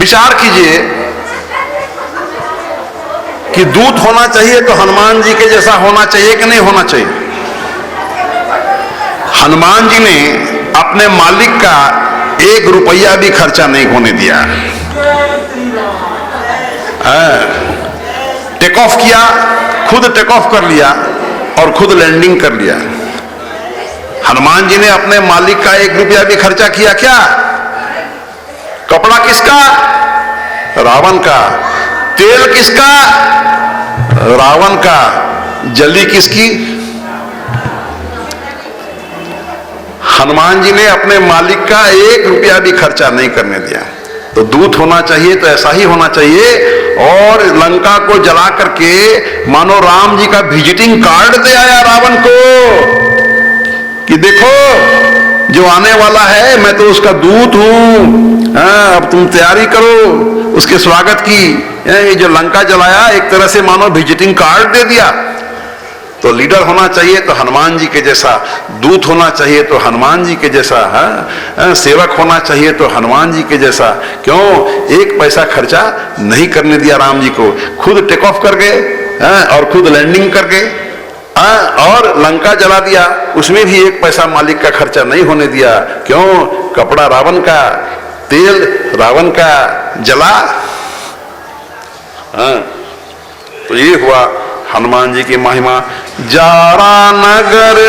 विचार कीजिए कि दूत होना चाहिए तो हनुमान जी के जैसा होना चाहिए कि नहीं होना चाहिए। हनुमान जी ने अपने मालिक का 1 रुपया भी खर्चा नहीं होने दिया। टेक ऑफ किया, खुद टेक ऑफ कर लिया और खुद लैंडिंग कर लिया। हनुमान जी ने अपने मालिक का 1 रुपया भी खर्चा किया क्या? कपड़ा किसका? रावण का। तेल किसका? रावण का। जली किसकी? हनुमान जी ने अपने मालिक का 1 रुपया भी खर्चा नहीं करने दिया। तो दूत होना चाहिए तो ऐसा ही होना चाहिए। और लंका को जला करके मानो राम जी का विजिटिंग कार्ड दे आया रावण को कि देखो जो आने वाला है मैं तो उसका दूत हूं, अब तुम तैयारी करो उसके स्वागत की। ये जो लंका जलाया एक तरह से मानो विजिटिंग कार्ड दे दिया। तो लीडर होना चाहिए तो हनुमान जी के जैसा, दूत होना चाहिए तो हनुमान जी के जैसा, सेवक होना चाहिए तो हनुमान जी के जैसा। क्यों? 1 पैसा खर्चा नहीं करने दिया राम जी को, खुद टेक ऑफ कर गए और खुद लैंडिंग कर गए और लंका जला दिया, उसमें भी 1 पैसा मालिक का खर्चा नहीं होने दिया। क्यों? कपड़ा रावण का, तेल रावण का, जला। तो ये हुआ हनुमान जी की महिमा। जारा नगर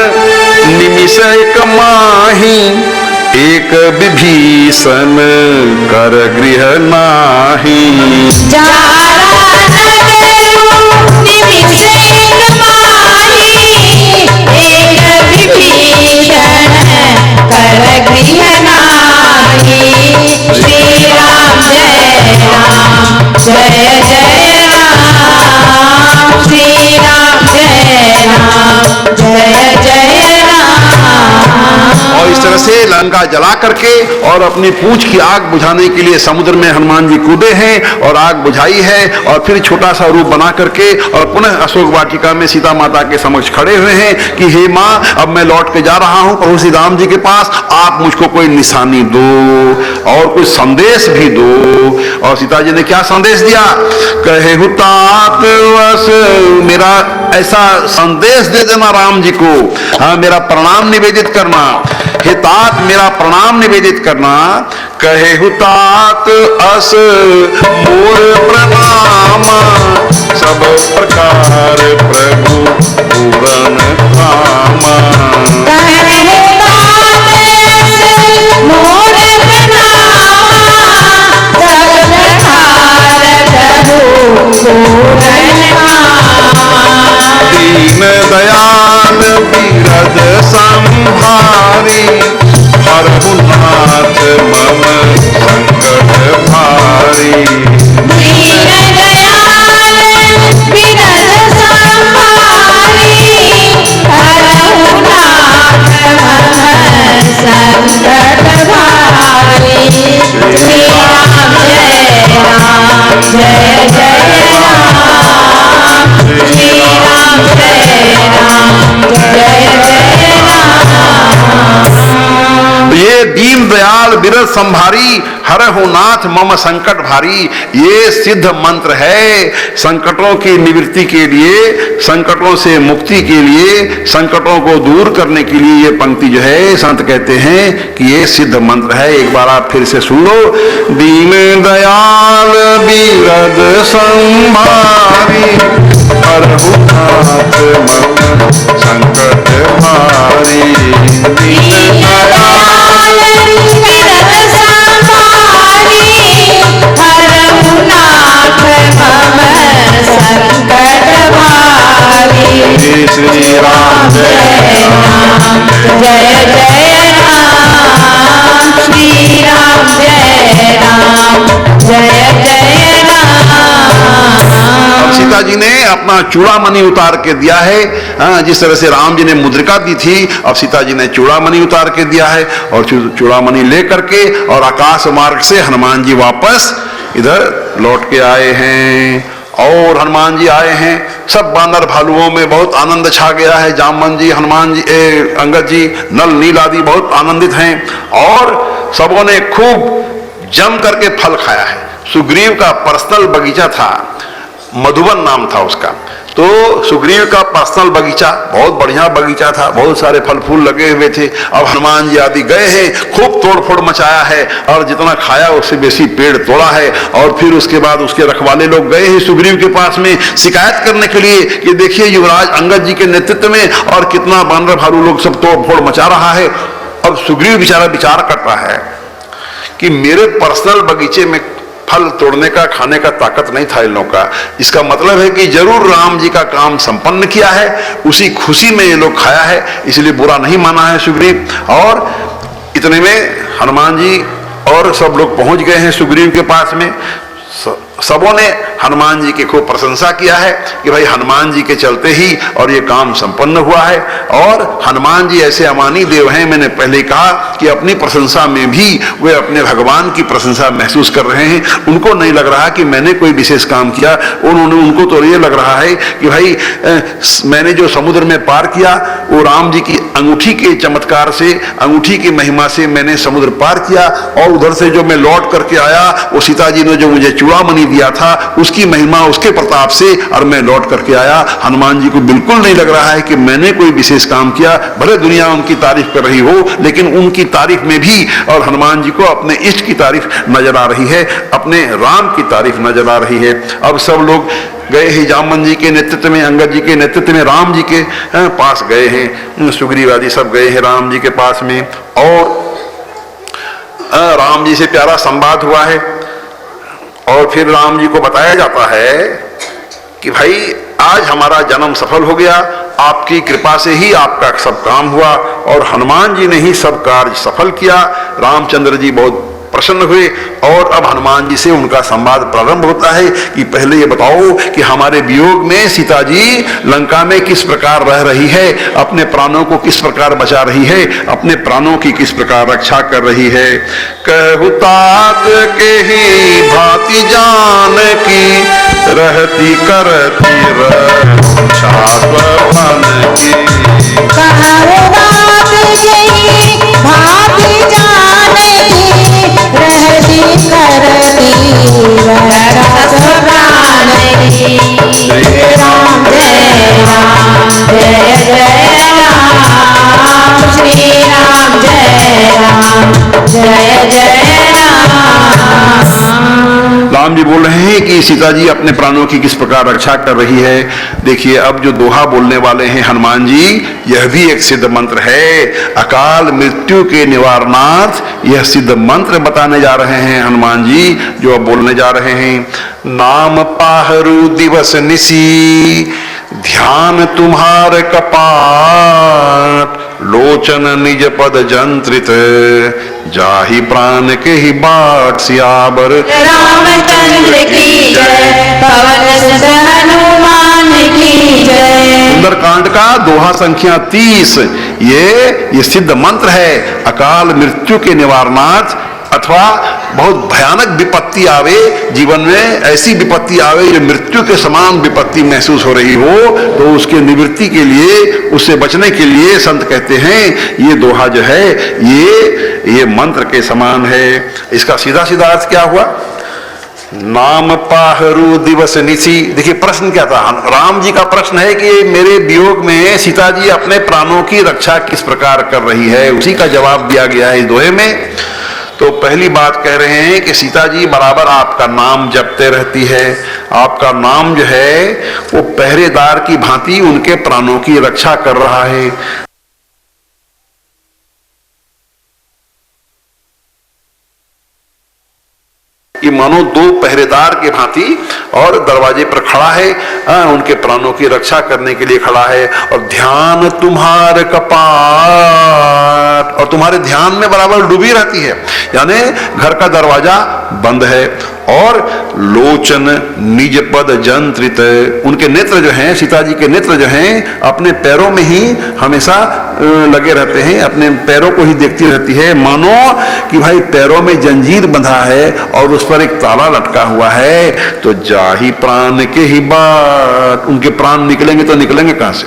निमिष एक माही, एक विभीषण कर गृह नाही। और इस तरह से लंका जला करके और अपनी पूंछ की आग बुझाने के लिए समुद्र में हनुमान जी कूदे हैं और आग बुझाई है। और फिर छोटा सा रूप बना करके और पुनः अशोक वाटिका में सीता माता के समक्ष खड़े हुए हैं कि हे माँ, अब मैं लौट के जा रहा हूं प्रभु श्री राम जी के पास, आप मुझको कोई निशानी दो और कोई संदेश भी दो। और सीता जी ने क्या संदेश दिया? कहे हुतात वस, मेरा ऐसा संदेश दे देना राम जी को, हाँ मेरा प्रणाम निवेदित करना। हे तात मेरा प्रणाम निवेदित करना। कहे हुतात अस मोर प्रणाम, सब प्रकार प्रभु पूरन कामा। दीन दयाल बिरद संभारी, हरहु नाथ मम संकट भारी। दीन दयाल बिरद संभारी, हरहु नाथ मम संकट भारी। श्री राम जय राम, जय जय राम। श्री राम जय राम, जय जय राम। ये दीन दयाल बिरद संभारी, हरहु नाथ मम संकट भारी, ये सिद्ध मंत्र है संकटों की निवृत्ति के लिए, संकटों से मुक्ति के लिए, संकटों को दूर करने के लिए। ये पंक्ति जो है संत कहते हैं कि ये सिद्ध मंत्र है। एक बार आप फिर से सुन लो। दीन दयाल बिरद संभारी, हरहु नाथ मम संकट भारी। दीन दयाल बिरद संभारी, हरहु नाथ मम संकट भारी। श्री राम जय राम, जय जय राम। श्री राम जय राम, जय जय राम। सीता जी ने अपना चूड़ामणि उतार के दिया है। जिस तरह से राम जी ने मुद्रिका दी थी, अब सीता जी ने चूड़ामणि उतार के दिया है। और चूड़ामणि लेकर के और आकाश मार्ग से हनुमान जी वापस इधर लौट के आए हैं। और हनुमान जी आए हैं, सब बानर भालुओं में बहुत आनंद छा गया है। जामवन जी, हनुमान जी, अंगद जी, नल नील आदि बहुत आनंदित हैं और सबों ने खूब जम करके फल खाया है। सुग्रीव का पर्सनल बगीचा था, मधुवन नाम था उसका। तो सुग्रीव का पर्सनल बगीचा बहुत बढ़िया बगीचा था, बहुत सारे फल फूल लगे हुए थे। अब हनुमान जी आदि गए हैं, खूब तोड़ फोड़ मचाया है और जितना खाया उससे बेसी पेड़ तोड़ा है। और फिर उसके बाद उसके रखवाले लोग गए हैं सुग्रीव के पास में शिकायत करने के लिए कि देखिए युवराज अंगद जी के नेतृत्व में और कितना बानर भालू लोग सब तोड़ फोड़ मचा रहा है। अब सुग्रीव बेचारा विचार करता है कि मेरे पर्सनल बगीचे में फल तोड़ने का खाने का ताकत नहीं था इन लोगों का। इसका मतलब है कि जरूर राम जी का काम संपन्न किया है, उसी खुशी में ये लोग खाया है, इसलिए बुरा नहीं माना है सुग्रीव। और इतने में हनुमान जी और सब लोग पहुंच गए हैं सुग्रीव के पास में। सबों ने हनुमान जी की खूब प्रशंसा किया है कि भाई हनुमान जी के चलते ही और ये काम संपन्न हुआ है। और हनुमान जी ऐसे अमानी देव हैं, मैंने पहले कहा कि अपनी प्रशंसा में भी वे अपने भगवान की प्रशंसा महसूस कर रहे हैं। उनको नहीं लग रहा कि मैंने कोई विशेष काम किया, उनको तो ये लग रहा है कि भाई मैंने जो समुद्र में पार किया वो राम जी की अंगूठी के चमत्कार से, अंगूठी की महिमा से मैंने समुद्र पार किया। और उधर से जो मैं लौट करके आया वो सीता जी ने जो मुझे चूड़ामणि दिया था उसकी महिमा, उसके प्रताप से और मैं लौट करके आया। हनुमान जी को बिल्कुल नहीं लग रहा है कि मैंने कोई विशेष काम किया। भले दुनिया उनकी तारीफ कर रही हो, लेकिन उनकी तारीफ में भी और हनुमान जी को अपने इष्ट की तारीफ नजर आ रही है, अपने राम की तारीफ नजर आ रही है। अब सब लोग गए हैं जामन जी के नेतृत्व में, अंगद जी के नेतृत्व में राम जी के पास गए हैं। सुग्रीव आदि सब गए हैं राम जी के पास में और राम जी से प्यारा संवाद हुआ है। और फिर राम जी को बताया जाता है कि भाई आज हमारा जन्म सफल हो गया, आपकी कृपा से ही आपका सब काम हुआ और हनुमान जी ने ही सब कार्य सफल किया। रामचंद्र जी बहुत प्रसन्न हुए और अब हनुमान जी से उनका संवाद प्रारंभ होता है कि पहले ये बताओ कि हमारे वियोग में सीता जी लंका में किस प्रकार रह रही है, अपने प्राणों को किस प्रकार बचा रही है, अपने प्राणों की किस प्रकार रक्षा कर रही है। कहु तात के ही भांति जान की रहती करती रक्षा स्वपन की। कहु तात के भांति जान की रहती करती रक्षा प्राण की। श्री राम जय राम जय जय राम, श्री राम जय राम जय जय राम। राम जी बोल रहे हैं कि सीता जी अपने प्राणों की किस प्रकार रक्षा कर रही है। देखिए अब जो दोहा बोलने वाले हैं हनुमान जी, यह भी एक सिद्ध मंत्र है, अकाल मृत्यु के निवारणार्थ यह सिद्ध मंत्र बताने जा रहे हैं हनुमान जी, जो अब बोलने जा रहे हैं। नाम पाहरू दिवस निसी, ध्यान तुम्हार कपाट, लोचन निज पद जंत्रित, जाहि प्राण के ही बाट सियाबर। रामचंद्र की जय, पवन सुत हनुमान की जय। सुंदरकांड का दोहा संख्या 30 ये सिद्ध मंत्र है। अकाल मृत्यु के निवारणार्थ अथवा बहुत भयानक विपत्ति आवे जीवन में, ऐसी विपत्ति आवे जो मृत्यु के समान विपत्ति महसूस हो रही हो, तो उसके निवृत्ति के लिए, उससे बचने के लिए संत कहते हैं ये दोहा जो है ये मंत्र के समान है। इसका सीधा सीधा अर्थ क्या हुआ? नाम पाहरू दिवस निसी। देखिए प्रश्न क्या था, राम जी का प्रश्न है कि मेरे वियोग में सीता जी अपने प्राणों की रक्षा किस प्रकार कर रही है, उसी का जवाब दिया गया है इस दोहे में। तो पहली बात कह रहे हैं कि सीता जी बराबर आपका नाम जपते रहती है, आपका नाम जो है वो पहरेदार की भांति उनके प्राणों की रक्षा कर रहा है। कि मानो दो पहरेदार के भांति और दरवाजे पर खड़ा है, उनके प्राणों की रक्षा करने के लिए खड़ा है। और ध्यान तुम्हारे कपाट, और तुम्हारे ध्यान में बराबर डूबी रहती है, यानी घर का दरवाजा बंद है। और लोचन निज पद जंत्रित, उनके नेत्र जो हैं, सीता जी के नेत्र जो हैं अपने पैरों में ही हमेशा लगे रहते हैं, अपने पैरों को ही देखती रहती है, मानो कि भाई पैरों में जंजीर बंधा है और उस पर एक ताला लटका हुआ है। तो जाहि प्राण के ही बाट, उनके प्राण निकलेंगे तो निकलेंगे कहां से?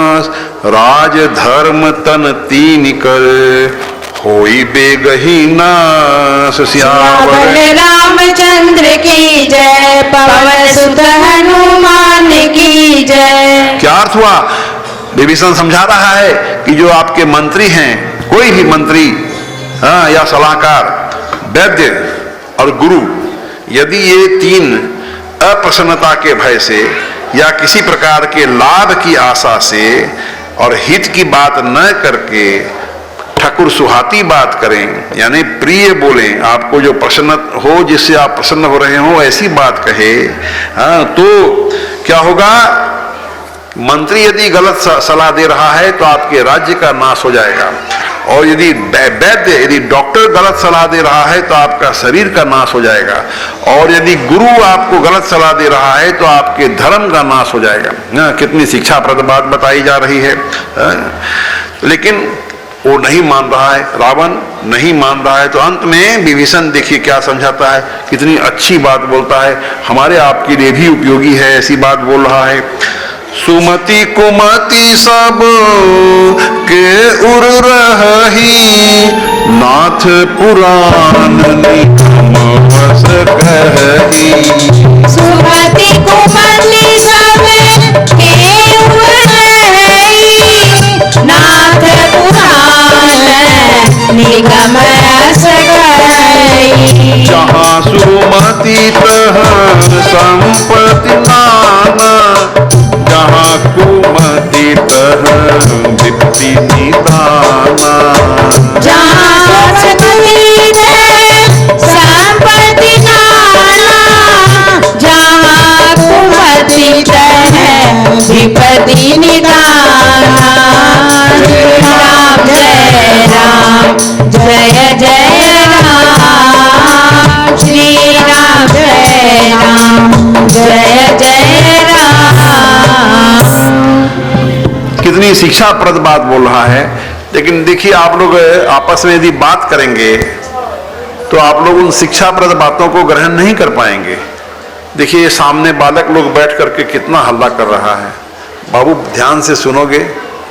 राज धर्म तन तीन कर, होई बेगही नास सियावर। सियावर रामचंद्र की जय, पवन सुत हनुमान की जय। क्या अर्थ हुआ? विभीषण समझा रहा है कि जो आपके मंत्री हैं, कोई भी मंत्री या सलाहकार, वैद्य और गुरु, यदि ये तीन अप्रसन्नता के भय से या किसी प्रकार के लाभ की आशा से और हित की बात न करके ठाकुर सुहाती बात करें, यानी प्रिय बोलें, आपको जो प्रसन्न हो, जिससे आप प्रसन्न हो रहे हो ऐसी बात कहे, तो क्या होगा? मंत्री यदि गलत सलाह दे रहा है तो आपके राज्य का नाश हो जाएगा, और यदि वैद्य, यदि डॉक्टर गलत सलाह दे रहा है तो आपका शरीर का नाश हो जाएगा, और यदि गुरु आपको गलत सलाह दे रहा है तो आपके धर्म का नाश हो जाएगा। कितनी शिक्षाप्रद बात बताई जा रही है। लेकिन वो नहीं मान रहा है, रावण नहीं मान रहा है, तो अंत में विभीषण देखिए क्या समझाता है, कितनी अच्छी बात बोलता है, हमारे आपके लिए भी उपयोगी है, ऐसी बात बोल रहा है। सुमति कुमति सब के उर रही, नाथ पुराण निगम वस कही। सुमति कुमति सब के उर रही, नाथ पुराण निगम वस कही। जहाँ सुमति तह संपत्ति नाना, जहाँ कुमति तह विपत्ति निदाना। जहाँ सुमति तह संपत्ति नाना, जहाँ कुमति तह विपत्ति निदाना। राम जय राम, जय जय राम, श्री राम जय राम, जय जय राम। कितनी शिक्षाप्रद बात बोल रहा है। लेकिन देखिए, आप लोग आपस में यदि बात करेंगे तो आप लोग उन शिक्षाप्रद बातों को ग्रहण नहीं कर पाएंगे। देखिए, सामने बालक लोग बैठ करके कितना हल्ला कर रहा है। बाबू ध्यान से सुनोगे,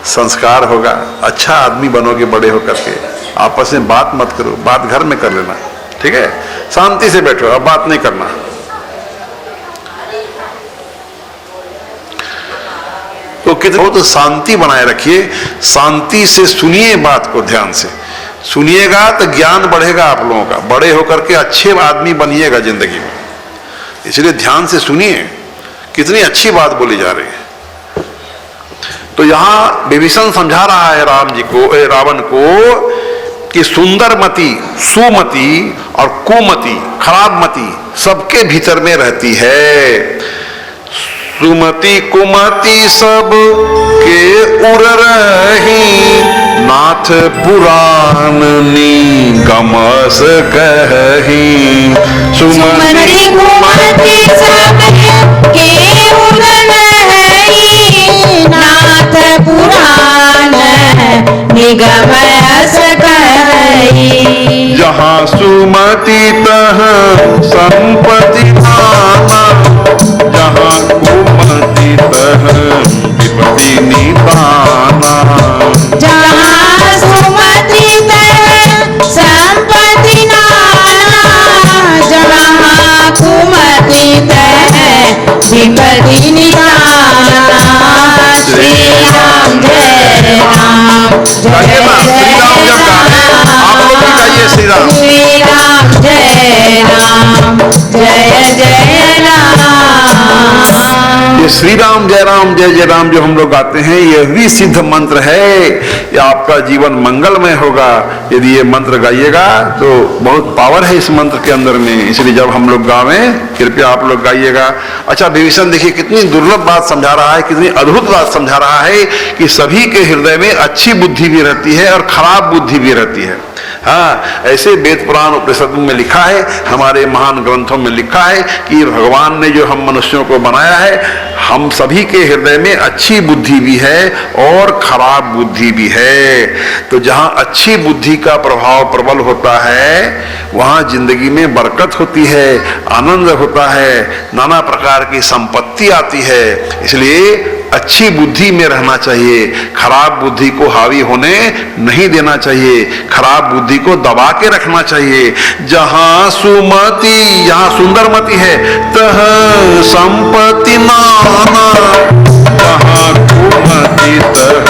संस्कार होगा, अच्छा आदमी बनोगे बड़े होकर के। आपस में बात मत करो, बात घर में कर लेना, ठीक है? शांति से बैठो, अब बात नहीं करना। तो कितना तो शांति बनाए रखिए, शांति से सुनिए, बात को ध्यान से सुनिएगा तो ज्ञान बढ़ेगा आप लोगों का, बड़े होकर के अच्छे आदमी बनिएगा जिंदगी में। इसलिए ध्यान से सुनिए, कितनी अच्छी बात बोली जा रही है। तो यहां विभीषण समझा रहा है राम जी को, रावण को, कि सुंदरमति, सुमति और कुमति, खराब मति सबके भीतर में रहती है। सुमति कुमति सब के उर रही, नाथ पुराण निगम वस कही। सुमति कुमति सब के उर रही, नाथ पुराण निगम वस कही। जहाँ सुमति तह संपत्ति नाना, जहाँ कुमति तह विपत्ति निदाना। जहाँ सुमति तह संपत्ति नाना, जहाँ कुमति तह विपत्ति निदाना। श्री राम जय राम, गाइए ना, श्री राम जब गा रहे हैं, आप लोग भी गाइए श्री राम। श्री राम जय राम, जय जय राम। ये श्री राम जय राम जय जय राम जो हम लोग गाते हैं, यह भी सिद्ध मंत्र है। ये आपका जीवन मंगलमय होगा यदि ये मंत्र गाइएगा, तो बहुत पावर है इस मंत्र के अंदर में। इसलिए जब हम लोग गावें, कृपया आप लोग गाइएगा। अच्छा, विभीषण देखिए कितनी दुर्लभ बात समझा रहा है, कितनी अद्भुत बात समझा रहा है कि सभी के हृदय में अच्छी बुद्धि भी रहती है और खराब बुद्धि भी रहती है। हाँ, ऐसे वेद पुराण उपनिषदों में लिखा है, हमारे महान ग्रंथों में लिखा है कि भगवान ने जो हम मनुष्यों को बनाया है, हम सभी के हृदय में अच्छी बुद्धि भी है और खराब बुद्धि भी है। तो जहाँ अच्छी बुद्धि का प्रभाव प्रबल होता है, वहाँ जिंदगी में बरकत होती है, आनंद होता है, नाना प्रकार की संपत्ति आती है। इसलिए अच्छी बुद्धि में रहना चाहिए, खराब बुद्धि को हावी होने नहीं देना चाहिए, खराब बुद्धि को दबा के रखना चाहिए। जहां सुमति, जहां सुंदर मति है, तह संपत्ति नाना, जहां कुमति तह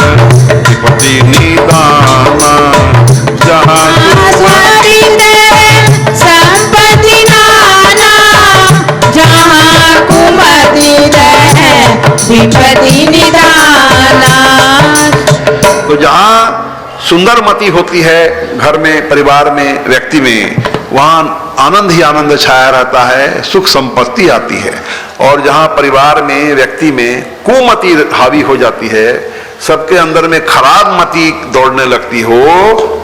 विपत्ति निदाना, जहां संपत्ति नाना, जहाँ कुमति विपत्ति निदाना। तो जहां सुंदर मति होती है घर में, परिवार में, व्यक्ति में, वहां आनंद ही आनंद छाया रहता है, सुख संपत्ति आती है। और जहां परिवार में, व्यक्ति में कुमति हावी हो जाती है, सबके अंदर में खराब मति दौड़ने लगती हो,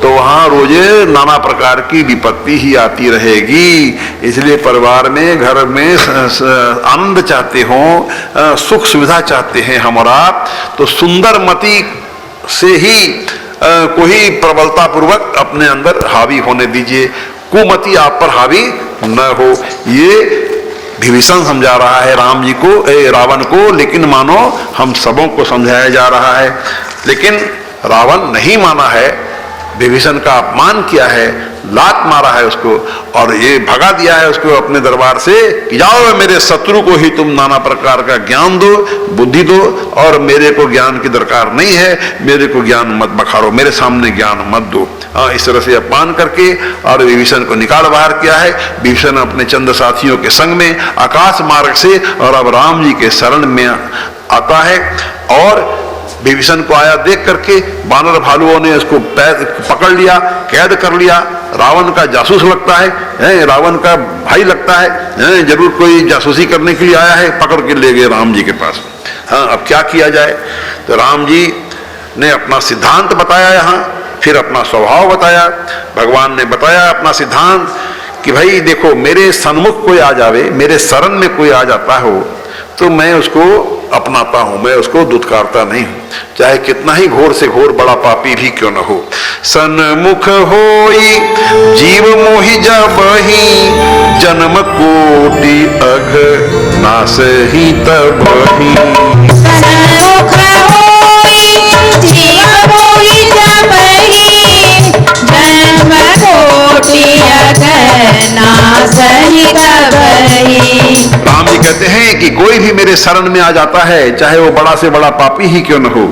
तो वहां रोजे नाना प्रकार की विपत्ति ही आती रहेगी। इसलिए परिवार में, घर में आनंद चाहते हो, सुख सुविधा चाहते हैं हम और आप, तो सुंदर मति से ही को ही प्रबलता पूर्वक अपने अंदर हावी होने दीजिए, कुमति आप पर हावी न हो। ये विभीषण समझा रहा है राम जी को, रावण को, लेकिन मानो हम सबों को समझाया जा रहा है। लेकिन रावण नहीं माना है, विभीषण का अपमान किया है, लात मारा है उसको, और ये भगा दिया है उसको अपने दरबार से कि जाओ मेरे शत्रु को ही तुम नाना प्रकार का ज्ञान दो, बुद्धि दो, और मेरे को ज्ञान की दरकार नहीं है, मेरे को ज्ञान मत बखारो, मेरे सामने ज्ञान मत दो। इस तरह से अपमान करके और विभीषण को निकाल बाहर किया है। विभीषण अपने चंद साथियों के संग में आकाश मार्ग से और अब राम जी के शरण में आता है। और विभीषण को आया देख करके बानर भालुओं ने उसको पकड़ लिया, कैद कर लिया। रावण का जासूस लगता है, रावण का भाई लगता है, जरूर कोई जासूसी करने के लिए आया है, पकड़ के ले गए राम जी के पास। हाँ, अब क्या किया जाए? तो राम जी ने अपना सिद्धांत बताया यहाँ, फिर अपना स्वभाव बताया। भगवान ने बताया अपना सिद्धांत कि भाई देखो, मेरे सन्मुख कोई आ जावे, मेरे शरण में कोई आ जाता हो, तो मैं उसको अपनाता हूं, मैं उसको दुत्कारता नहीं हूं, चाहे कितना ही घोर से घोर बड़ा पापी भी क्यों न हो। सन्मुख होई जीव मोहि जबहि, जन्म कोटि अघ नास ही तबहि। सन्मुख होई जीव मोहि जबहि, जन्म कोटि अघ नास ही तबहि। राम जी कहते हैं कि कोई भी मेरे शरण में आ जाता है, चाहे वो बड़ा से बड़ा पापी ही क्यों न हो,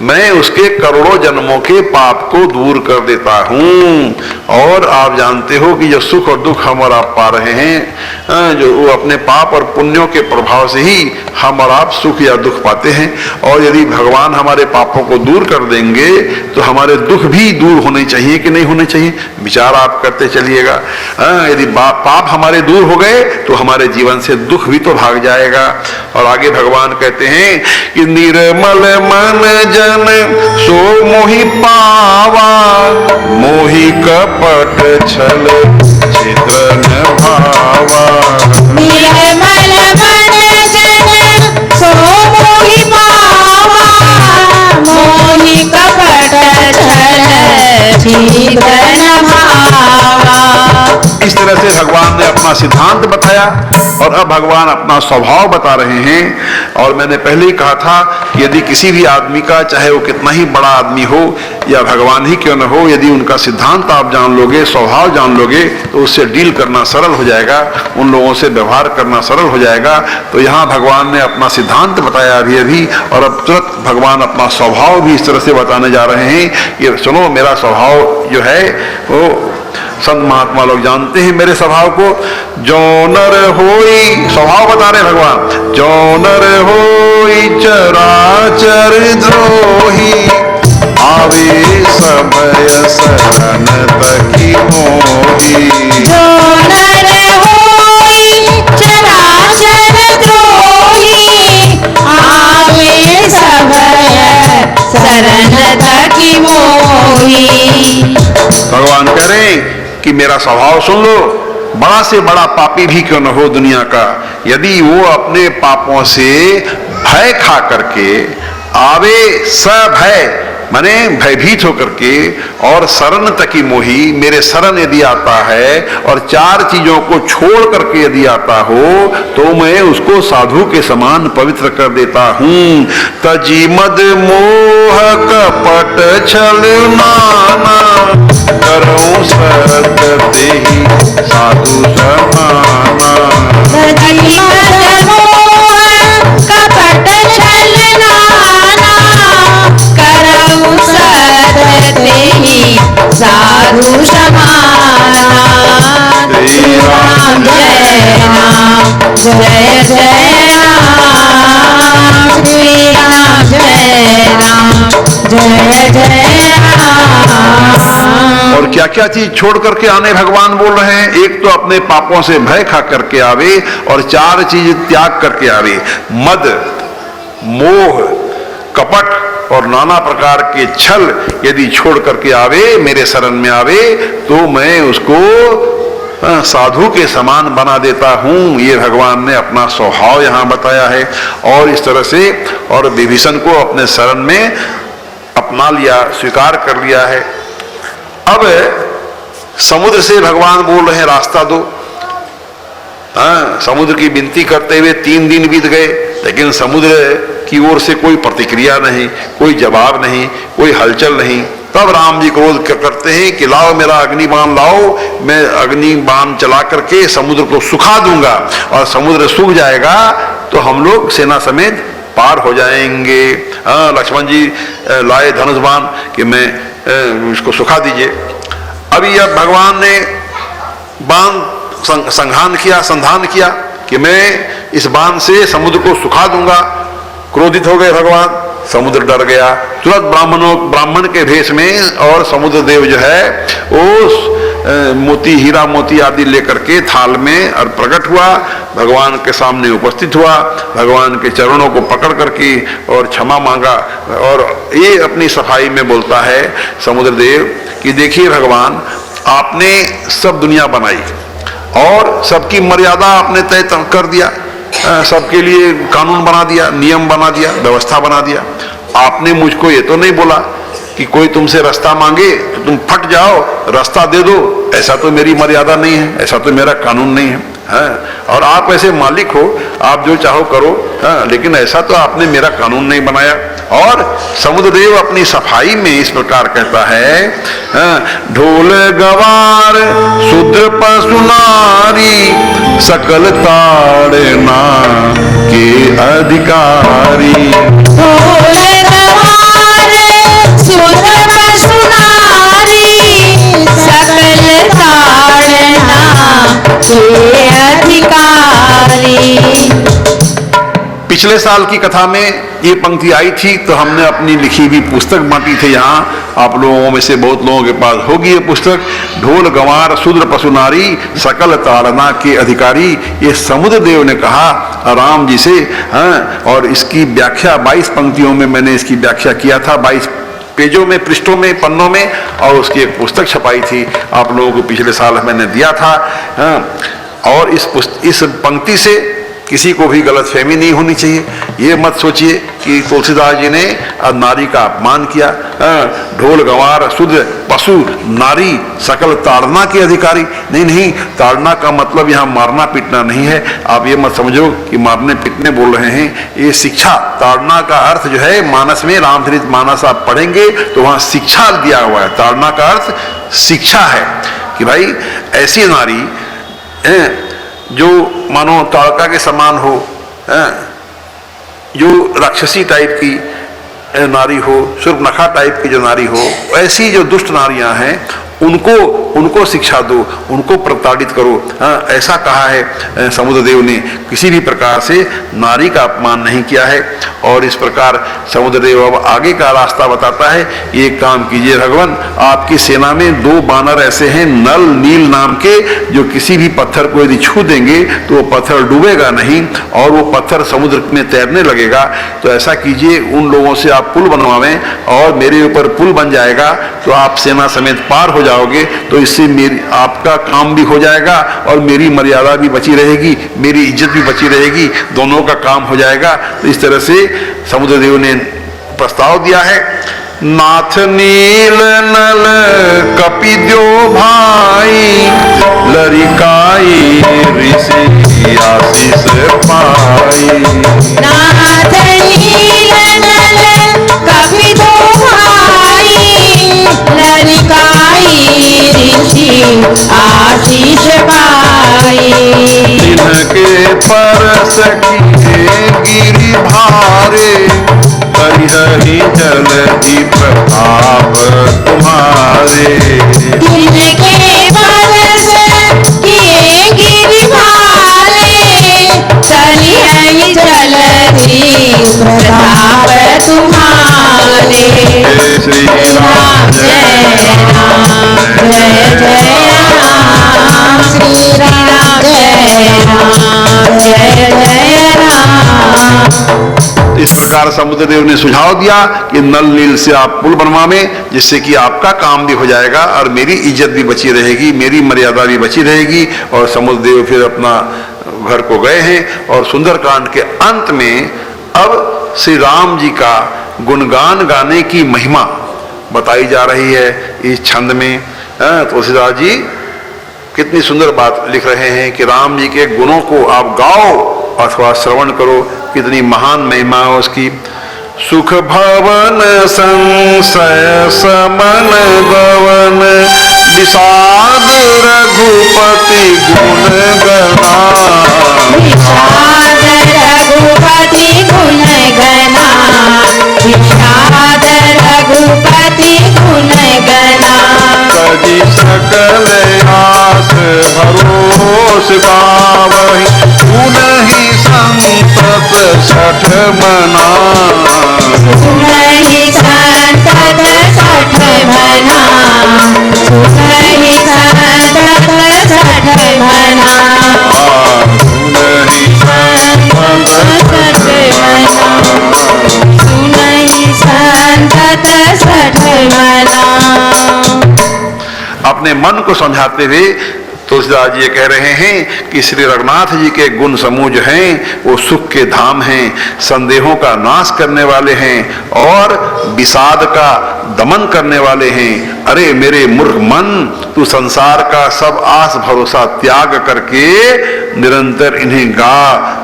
मैं उसके करोड़ों जन्मों के पाप को दूर कर देता हूं। और आप जानते हो कि जो सुख और दुख हम और आप पा रहे हैं, जो वो अपने पाप और पुण्यों के प्रभाव से ही हम और आप सुख या दुख पाते हैं। और यदि भगवान हमारे पापों को दूर कर देंगे तो हमारे दुख भी दूर होने चाहिए कि नहीं होने चाहिए? विचार आप करते चलिएगा। यदि पाप हमारे दूर हो गए तो हमारे जीवन से दुख भी तो भाग जाएगा। और आगे भगवान कहते हैं कि निर्मल मन जन सो मोहि पावा, मोहि कपट छल छिद्र न भावा। निर्मल मन जन सो मोहि पावा, मोहि कपट छल छिद्र न भावा। इस तरह से भगवान ने अपना सिद्धांत बताया और अब भगवान अपना स्वभाव बता रहे हैं। और मैंने पहले ही कहा था कि यदि किसी भी आदमी का, चाहे वो कितना ही बड़ा आदमी हो या भगवान ही क्यों न हो, यदि उनका सिद्धांत आप जान लोगे, स्वभाव जान लोगे, तो उससे डील करना सरल हो जाएगा, उन लोगों से व्यवहार करना सरल हो जाएगा। तो यहाँ भगवान ने अपना सिद्धांत बताया अभी, और अब तुरंत भगवान अपना स्वभाव भी इस तरह से बताने जा रहे हैं कि सुनो, मेरा स्वभाव जो है वो संत महात्मा लोग जानते हैं मेरे स्वभाव को। जो नर होई, स्वभाव बता रहे भगवान, जो नर होई चराचर द्रोही, आवे समय शरण तकी मोही। जो नर होई चराचर द्रोही, आवे समय शरण तकी मोही। भगवान कह रहे हैं कि मेरा स्वभाव सुन लो, बड़ा से बड़ा पापी भी क्यों न हो दुनिया का, यदि वो अपने पापों से भय खा करके आवे सभय माने भयभीत होकर के, और शरण तकी मोही, मेरे शरण यदि आता है और चार चीजों को छोड़ करके यदि आता हो तो मैं उसको साधु के समान पवित्र कर देता हूं। तजी मद मोह कपट छल नाना, करऊं सत तेहि साधु समाना। तजी मद मोह कपट छल नाना, करऊं सत तेहि साधु समाना। श्री राम जय राम जय जय राम, श्री राम जय राम जय जय राम। और क्या क्या चीज छोड़ करके आने भगवान बोल रहे हैं? एक तो अपने पापों से भय खा करके आवे, और चार चीज त्याग करके आवे। मद, मोह, कपट और नाना प्रकार के छल यदि छोड़ करके आवे, मेरे शरण में आवे, तो मैं उसको साधु के समान बना देता हूं। ये भगवान ने अपना स्वभाव यहां बताया है। और इस तरह से और विभीषण को अपने शरण में अपना लिया, स्वीकार कर लिया है। अब समुद्र से भगवान बोल रहे हैं रास्ता दो। समुद्र की विनती करते हुए 3 दिन बीत गए, लेकिन समुद्र की ओर से कोई प्रतिक्रिया नहीं, कोई जवाब नहीं, कोई हलचल नहीं। तब राम जी क्रोध करते हैं कि लाओ मेरा अग्निबाण लाओ, मैं अग्निबाण चला करके समुद्र को सुखा दूंगा, और समुद्र सूख जाएगा तो हम लोग सेना समेत पार हो जाएंगे। लक्ष्मण जी लाए धनुष बाण कि मैं इसको सुखा दीजिए। अभी अब भगवान ने बाण संधान किया कि मैं इस बाण से समुद्र को सुखा दूंगा। क्रोधित हो गए भगवान, समुद्र डर गया। तुरंत ब्राह्मण के भेष में और समुद्र देव जो है वो मोती, हीरा मोती आदि लेकर के थाल में और प्रकट हुआ, भगवान के सामने उपस्थित हुआ, भगवान के चरणों को पकड़ करके और क्षमा मांगा। और ये अपनी सफाई में बोलता है समुद्र देव कि देखिए भगवान, आपने सब दुनिया बनाई और सबकी मर्यादा आपने तय कर दिया, सबके लिए कानून बना दिया, नियम बना दिया, व्यवस्था बना दिया। आपने मुझको ये तो नहीं बोला कि कोई तुमसे रास्ता मांगे तो तुम फट जाओ, रास्ता दे दो। ऐसा तो मेरी मर्यादा नहीं है, ऐसा तो मेरा कानून नहीं है। और आप ऐसे मालिक हो, आप जो चाहो करो, लेकिन ऐसा तो आपने मेरा कानून नहीं बनाया। और समुद्रदेव अपनी सफाई में इस प्रकार कहता है, ढोल गवार शूद्र पशु नारी, सकल ताड़ना के अधिकारी। ढोल गवार शूद्र पशु नारी, सकल ताड़ना के अधिकारी। पिछले साल की कथा में ये पंक्ति आई थी, तो हमने अपनी लिखी हुई पुस्तक बांटी थी। यहाँ आप लोगों में से बहुत लोगों के पास होगी ये पुस्तक। ढोल गंवार शूद्र पशु नारी, सकल ताड़ना के अधिकारी। ये समुद्र देव ने कहा राम जी से। और इसकी व्याख्या 22 पंक्तियों में मैंने इसकी व्याख्या किया था, 22 पेजों में, पृष्ठों में, पन्नों में, और उसकी एक पुस्तक छपाई थी, आप लोगों को पिछले साल मैंने दिया था। और इस पंक्ति से किसी को भी गलतफहमी नहीं होनी चाहिए। ये मत सोचिए कि तुलसीदास जी ने नारी का अपमान किया। ढोल गंवार शूद्र पशु नारी, सकल ताड़ना के अधिकारी। नहीं, ताड़ना का मतलब यहाँ मारना पीटना नहीं है। आप ये मत समझो कि मारने पीटने बोल रहे हैं। ये शिक्षा, ताड़ना का अर्थ जो है, मानस में रामचरित मानस आप पढ़ेंगे तो वहाँ शिक्षा दिया हुआ है। ताड़ना का अर्थ शिक्षा है कि भाई ऐसी नारी जो मानो ताड़का के समान हो, जो राक्षसी टाइप की नारी हो, शूर्पणखा टाइप की जो नारी हो, ऐसी जो दुष्ट नारियां हैं उनको शिक्षा दो, उनको प्रताड़ित करो। ऐसा कहा है समुद्रदेव ने। किसी भी प्रकार से नारी का अपमान नहीं किया है। और इस प्रकार समुद्रदेव अब आगे का रास्ता बताता है। ये काम कीजिए भगवान, आपकी सेना में 2 बानर ऐसे हैं, नल नील नाम के, जो किसी भी पत्थर को यदि छू देंगे तो वो पत्थर डूबेगा नहीं और वो पत्थर समुद्र में तैरने लगेगा। तो ऐसा कीजिए, उन लोगों से आप पुल बनवावें और मेरे ऊपर पुल बन जाएगा तो आप सेना समेत पार हो जाओगे। तो इससे मेरी आपका काम भी हो जाएगा और मेरी मर्यादा भी बची रहेगी, मेरी इज्जत भी बची रहेगी, दोनों का काम हो जाएगा। तो इस तरह से समुद्रदेव ने प्रस्ताव दिया है। नाथ नील नल कपि द्यो भाई, लरिकाई ऋषि आशीष पाई। नाथ नील नल कपि द्यो भाई, लरिकाई ऋषि आशीष पाई। जिनके परस किए गिरि भारे, हरि जलधि प्रताप तुम्हारे। जिनके परस किए गिरि भारे, हरि जलधि प्रताप तुम्हारे। जय श्री राम जय राम जय जय राम, श्री राम जय राम जय जय राम। इस प्रकार समुद्रदेव ने सुझाव दिया कि नल नील से आप पुल बनवावे, जिससे कि आपका काम भी हो जाएगा और मेरी इज्जत भी बची रहेगी, मेरी मर्यादा भी बची रहेगी। और समुद्रदेव फिर अपना घर को गए हैं। और सुंदरकांड के अंत में अब श्री राम जी का गुणगान गाने की महिमा बताई जा रही है इस छंद में। तुलसीदास जी कितनी सुंदर बात लिख रहे हैं कि राम जी के गुणों को आप गाओ अथवा श्रवण करो, कितनी महान महिमा है उसकी। सुख भवन संशय समन गवन, विषाद रघुपति गुण गना। विषाद रघुपति गुण गना, विषाद रघुपति गुण गना। तजि सकल आस भरोस पावहि, पुनहि संतत छठ मना। सुनहि संतत छठ मना, सुनहि संतत छठ मना। पुनहि संतत छठ मना, सुनहि संतत छठ मना। अपने मन को समझाते हुए तुलसीदास जी ये कह रहे हैं कि श्री रघुनाथ जी के गुण समूह जो हैं वो सुख के धाम हैं, संदेहों का नाश करने वाले हैं और विषाद का दमन करने वाले हैं। अरे मेरे मूर्ख मन, तू संसार का सब आस भरोसा त्याग करके निरंतर इन्हें गा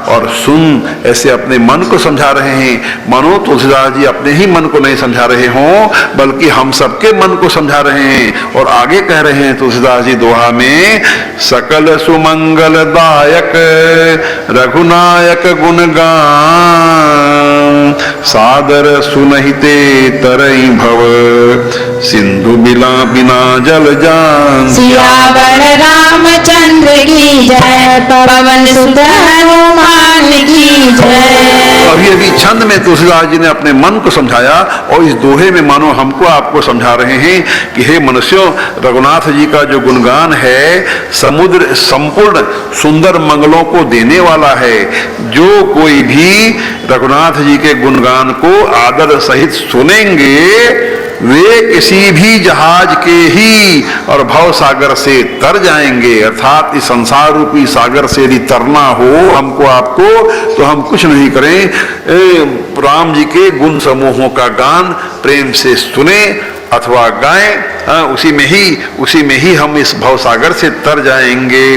और सुन, ऐसे अपने मन को समझा रहे हैं। मानो तुलसीदास जी अपने ही मन को नहीं समझा रहे हों, बल्कि हम सबके मन को समझा रहे हैं। और आगे कह रहे हैं तुलसीदास जी दोहा में, सकल सुमंगलदायक रघुनायक गुणगान, सादर सुनहिते तरई भव, सिंधु बिला बिना जल जान। सियावर रामचंद्र की जय, पवन सुत हनुमान की जय। अभी अभी छंद में तुलसीदास जी ने अपने मन को समझाया और इस दोहे में मानो हमको आपको समझा रहे हैं कि हे मनुष्यों, रघुनाथ जी का जो गुणगान है समुद्र संपूर्ण सुंदर मंगलों को देने वाला है। जो कोई भी रघुनाथ जी के गुणगान को आदर सहित सुनेंगे वे किसी भी जहाज के ही और भव सागर से तर जाएंगे। अर्थात इस संसार रूपी सागर से यदि तरना हो हमको आपको, तो हम कुछ नहीं करें, राम जी के गुण समूहों का गान प्रेम से सुने अथवा गाएं, उसी में ही हम इस भव सागर से तर जाएंगे।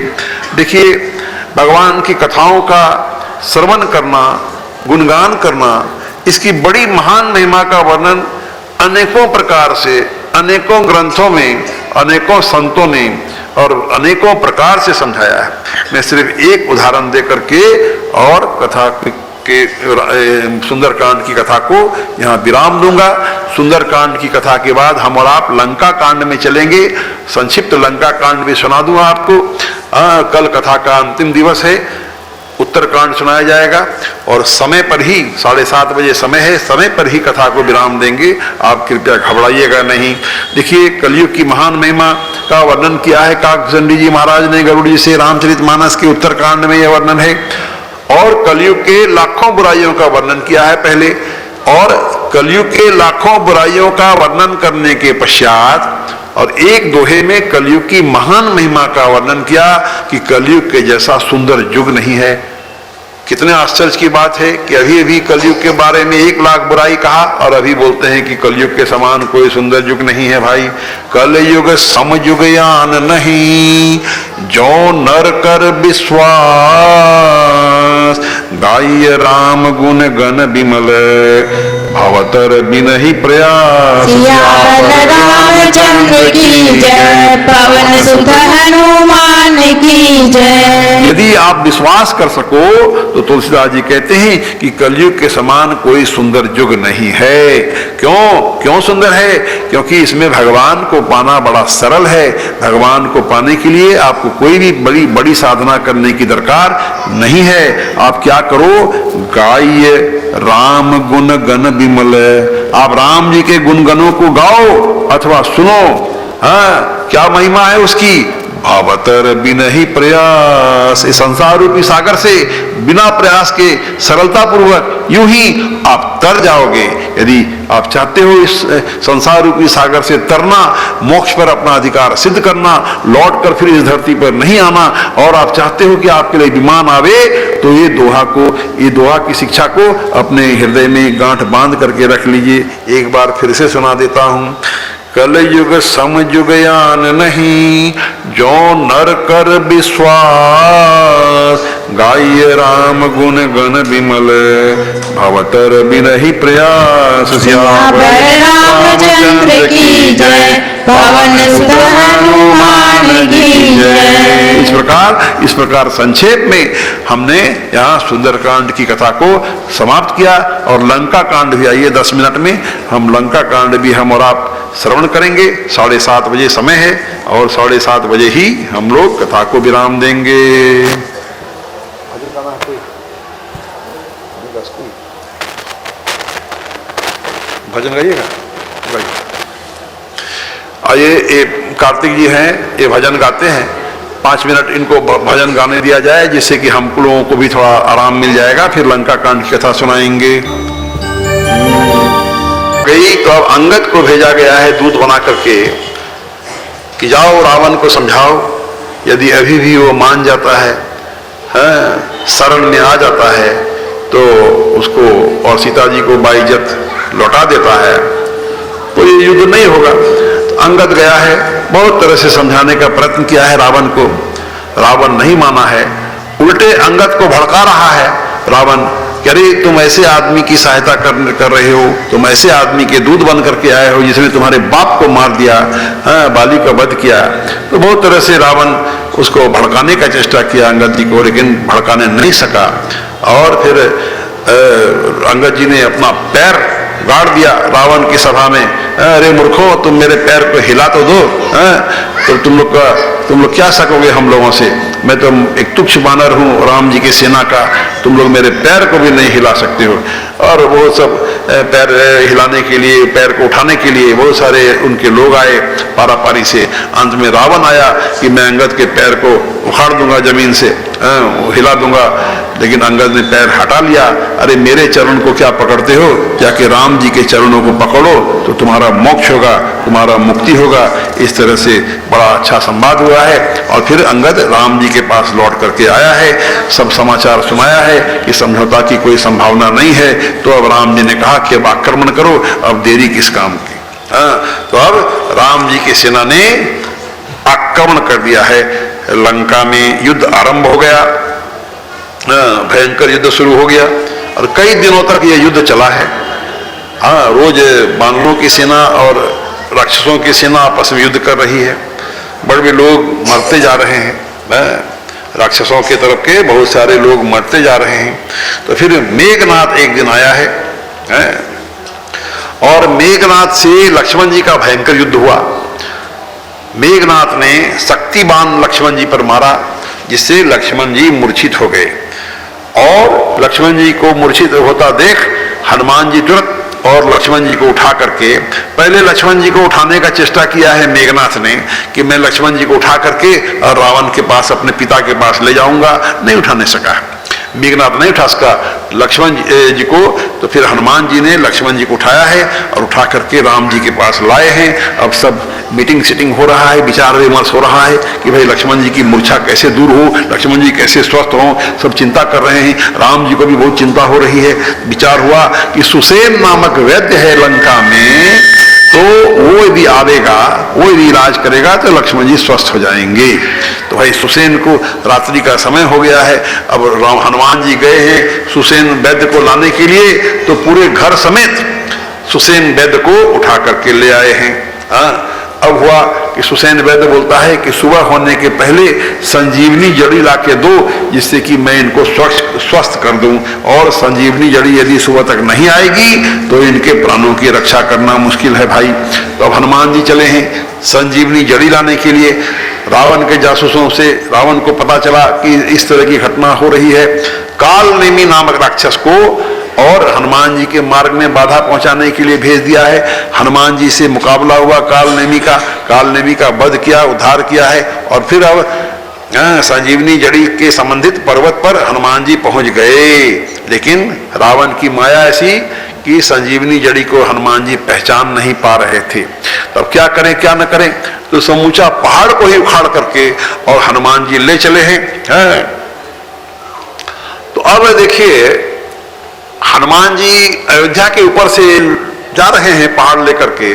देखिए, भगवान की कथाओं का श्रवण करना, गुणगान करना, इसकी बड़ी महान महिमा का वर्णन अनेकों प्रकार से, अनेकों ग्रंथों में, अनेकों संतों ने और अनेकों प्रकार से समझाया है। मैं सिर्फ एक उदाहरण देकर के और कथा के सुंदरकांड की कथा को यहाँ विराम दूंगा। सुंदरकांड की कथा के बाद हम और आप लंका कांड में चलेंगे। संक्षिप्त लंका कांड भी सुना दूंगा आपको। कल कथा का अंतिम दिवस है, उत्तरकांड सुनाया जाएगा और समय पर ही 7:30 बजे समय है, समय पर ही कथा को विराम देंगे। आप कृपया घबराइएगा नहीं। देखिए, कलयुग की महान महिमा का वर्णन किया है काकभूषणी जी महाराज ने गरुड़ जी से। रामचरितमानस के उत्तरकांड में यह वर्णन है और कलयुग के लाखों बुराइयों का वर्णन किया है पहले, और कलयुग के लाखों बुराइयों का वर्णन करने के पश्चात और एक दोहे में कलयुग की महान महिमा का वर्णन किया कि कलयुग के जैसा सुंदर युग नहीं है। कितने आश्चर्य की बात है कि अभी अभी कलयुग के बारे में 1 लाख बुराई कहा और अभी बोलते हैं कि कलयुग के समान कोई सुंदर युग नहीं है। भाई, कलयुग समयुग यान नहीं, जो नर कर विश्वास, गाय राम गुण गण विमल, भवतर बिनहि प्रयास। सियावर रामचंद्र की जय, पवन सुत हनुमान की जय। यदि आप विश्वास कर सको तो तुलसीदास जी कहते हैं कि कलयुग के समान कोई सुंदर युग नहीं है। क्यों सुंदर है? क्योंकि इसमें भगवान को पाना बड़ा सरल है। भगवान को पाने के लिए आपको कोई भी बड़ी साधना करने की दरकार नहीं है। आप क्या करो, गाइए राम गुण गण विमल, आप राम जी के गुणगणों को गाओ अथवा सुनो। हाँ, क्या महिमा है उसकी। भावतर बिनहि प्रयास, इस संसार रूपी सागर से बिना प्रयास के सरलता पूर्वक यूं ही आप तर जाओगे। यदि आप चाहते हो इस संसार रूपी सागर से तरना, मोक्ष पर अपना अधिकार सिद्ध करना, लौट कर फिर इस धरती पर नहीं आना, और आप चाहते हो कि आपके लिए विमान आवे, तो ये दोहा की शिक्षा को अपने हृदय में गांठ बांध करके रख लीजिए। एक बार फिर से सुना देता हूं। कलयुग समयुग यान नहीं, जो नर कर विश्वास, गाय राम गुण गण विमल, भवतर बिनहि प्रयास। सियावर रामचंद्र की जय, पवन सुत हनुमान की जय। इस प्रकार संक्षेप में हमने यहाँ सुंदरकांड की कथा को समाप्त किया। और लंका कांड भी, आइए 10 मिनट में हम लंका कांड भी हम और आप श्रवण करेंगे। 7:30 बजे समय है और 7:30 बजे ही हम लोग कथा को विराम देंगे। भजन गाइएगा। आइए, ये कार्तिक जी हैं, ये भजन गाते हैं। 5 मिनट इनको भजन गाने दिया जाए, जिससे कि हम लोगों को भी थोड़ा आराम मिल जाएगा। फिर लंका कांड की कथा सुनाएंगे। गई तो अब अंगद को भेजा गया है दूत बना करके कि जाओ रावण को समझाओ। यदि अभी भी वो मान जाता है, शरण में आ जाता है, तो उसको और सीता जी को बाइज्जत लौटा देता है, तो ये युद्ध नहीं होगा। तो अंगद गया है, बहुत तरह से समझाने का प्रयत्न किया है रावण को। रावण नहीं माना है, उल्टे अंगद को भड़का रहा है रावण। अरे तुम ऐसे आदमी की सहायता कर रहे हो, तुम ऐसे आदमी के दूध बन करके आए हो जिसने तुम्हारे बाप को मार दिया, बाली का वध किया। तो बहुत तरह से रावण उसको भड़काने का चेष्टा किया अंगद जी को, लेकिन भड़काने नहीं सका। और फिर अंगद जी ने अपना पैर गाड़ दिया रावण की सभा में। अरे मूर्खों, तुम मेरे पैर को हिला तो दो, तो तुम लोग क्या सकोगे हम लोगों से। मैं तो एक तुच्छ बानर हूँ राम जी की सेना का, तुम लोग मेरे पैर को भी नहीं हिला सकते हो। और वो सब पैर हिलाने के लिए, पैर को उठाने के लिए बहुत सारे उनके लोग आए पारापारी से। अंत में रावण आया कि मैं अंगद के पैर को उखाड़ दूंगा, जमीन से हिला दूंगा, लेकिन अंगद ने पैर हटा लिया। अरे मेरे चरण को क्या पकड़ते हो, जाके राम जी के चरणों को पकड़ो तो तुम्हारा मोक्ष होगा, तुम्हारा मुक्ति होगा। इस तरह से बड़ा अच्छा संवाद हुआ है। और फिर अंगद राम जी के पास लौट करके आया है, सब समाचार सुनाया है कि समझौता की कोई संभावना नहीं है। तो अब राम जी ने कहा कि अब आक्रमण करो, अब देरी किस काम की। तो अब राम जी की सेना ने आक्रमण कर दिया है। लंका में युद्ध आरंभ हो गया, भयंकर युद्ध शुरू हो गया और कई दिनों तक यह युद्ध चला है। रोज बानरों की सेना और राक्षसों की सेना आपस में युद्ध कर रही है। बड़े लोग मरते जा रहे हैं, राक्षसों की तरफ के बहुत सारे लोग मरते जा रहे हैं। तो फिर मेघनाथ एक दिन आया है और मेघनाथ से लक्ष्मण जी का भयंकर युद्ध हुआ। मेघनाथ ने शक्तिबान लक्ष्मण जी पर मारा, जिससे लक्ष्मण जी मूर्छित हो गए। और लक्ष्मण जी को मूर्छित होता देख हनुमान जी तुरंत और लक्ष्मण जी को उठा करके, पहले लक्ष्मण जी को उठाने का चेष्टा किया है मेघनाथ ने कि मैं लक्ष्मण जी को उठा करके और रावण के पास, अपने पिता के पास ले जाऊंगा, नहीं उठाने सका। मेघनाथ नहीं उठा सका लक्ष्मण जी को। तो फिर हनुमान जी ने लक्ष्मण जी को उठाया है और उठा करके राम जी के पास लाए हैं। अब सब मीटिंग सिटिंग हो रहा है, विचार विमर्श हो रहा है कि भाई लक्ष्मण जी की मूर्छा कैसे दूर हो, लक्ष्मण जी कैसे स्वस्थ हो, सब चिंता कर रहे हैं। राम जी को भी बहुत चिंता हो रही है। विचार हुआ कि सुसेन नामक वैद्य है लंका में, तो वो यदि आवेगा, वो यदि इलाज करेगा तो लक्ष्मण जी स्वस्थ हो जाएंगे। तो भाई सुसेन को रात्रि का समय हो गया है, अब हनुमान जी गए हैं सुसेन वैद्य को लाने के लिए, तो पूरे घर समेत सुसेन वैद्य को उठा करके ले आए हैं। अब हुआ कि सुसेन वैद्य बोलता है कि सुबह होने के पहले संजीवनी जड़ी ला के दो, जिससे कि मैं इनको स्वस्थ कर दूं, और संजीवनी जड़ी यदि सुबह तक नहीं आएगी तो इनके प्राणों की रक्षा करना मुश्किल है भाई। तो अब हनुमान जी चले हैं संजीवनी जड़ी लाने के लिए। रावण के जासूसों से रावण को पता चला कि इस तरह की घटना हो रही है। कालनेमी नामक राक्षस को और हनुमान जी के मार्ग में बाधा पहुंचाने के लिए भेज दिया है। हनुमान जी से मुकाबला हुआ कालनेमी का वध किया, उद्धार किया है। और फिर अब संजीवनी जड़ी के संबंधित पर्वत पर हनुमान जी पहुंच गए, लेकिन रावण की माया ऐसी कि संजीवनी जड़ी को हनुमान जी पहचान नहीं पा रहे थे। तब क्या करें क्या न करें, तो समूचा पहाड़ को ही उखाड़ करके और हनुमान जी ले चले हैं। तो अब देखिए हनुमान जी अयोध्या के ऊपर से जा रहे हैं पहाड़ लेकर के,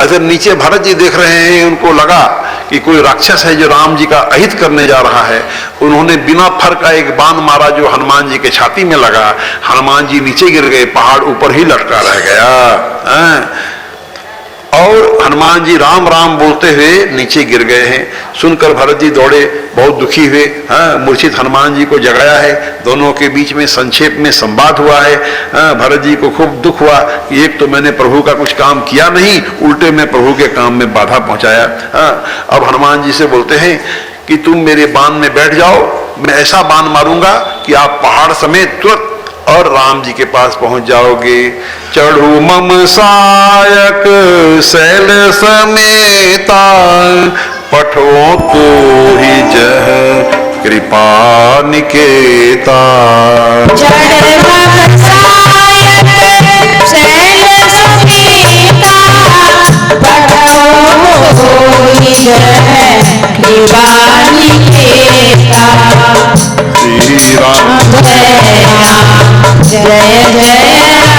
अगर नीचे भरत जी देख रहे हैं, उनको लगा कि कोई राक्षस है जो राम जी का अहित करने जा रहा है। उन्होंने बिना फर का एक बाण मारा जो हनुमान जी के छाती में लगा। हनुमान जी नीचे गिर गए, पहाड़ ऊपर ही लटका रह गया। और हनुमान जी राम राम बोलते हुए नीचे गिर गए हैं। सुनकर भरत जी दौड़े, बहुत दुखी हुए। मूर्छित हनुमान जी को जगाया है। दोनों के बीच में संक्षेप में संवाद हुआ है। भरत जी को खूब दुख हुआ कि एक तो मैंने प्रभु का कुछ काम किया नहीं, उल्टे में प्रभु के काम में बाधा पहुंचाया। अब हनुमान जी से बोलते हैं कि तुम मेरे बाण में बैठ जाओ, मैं ऐसा बाण मारूंगा कि आप पहाड़ समेत तुरंत और राम जी के पास पहुंच जाओगे। चढ़ू मम सायक शैल समेता, पठो तो ही जह कृपा निकेता। चढ़ मम सायक शैल समेता, पठो ही जह कृपा निकेता। श्री राम जय जय राम,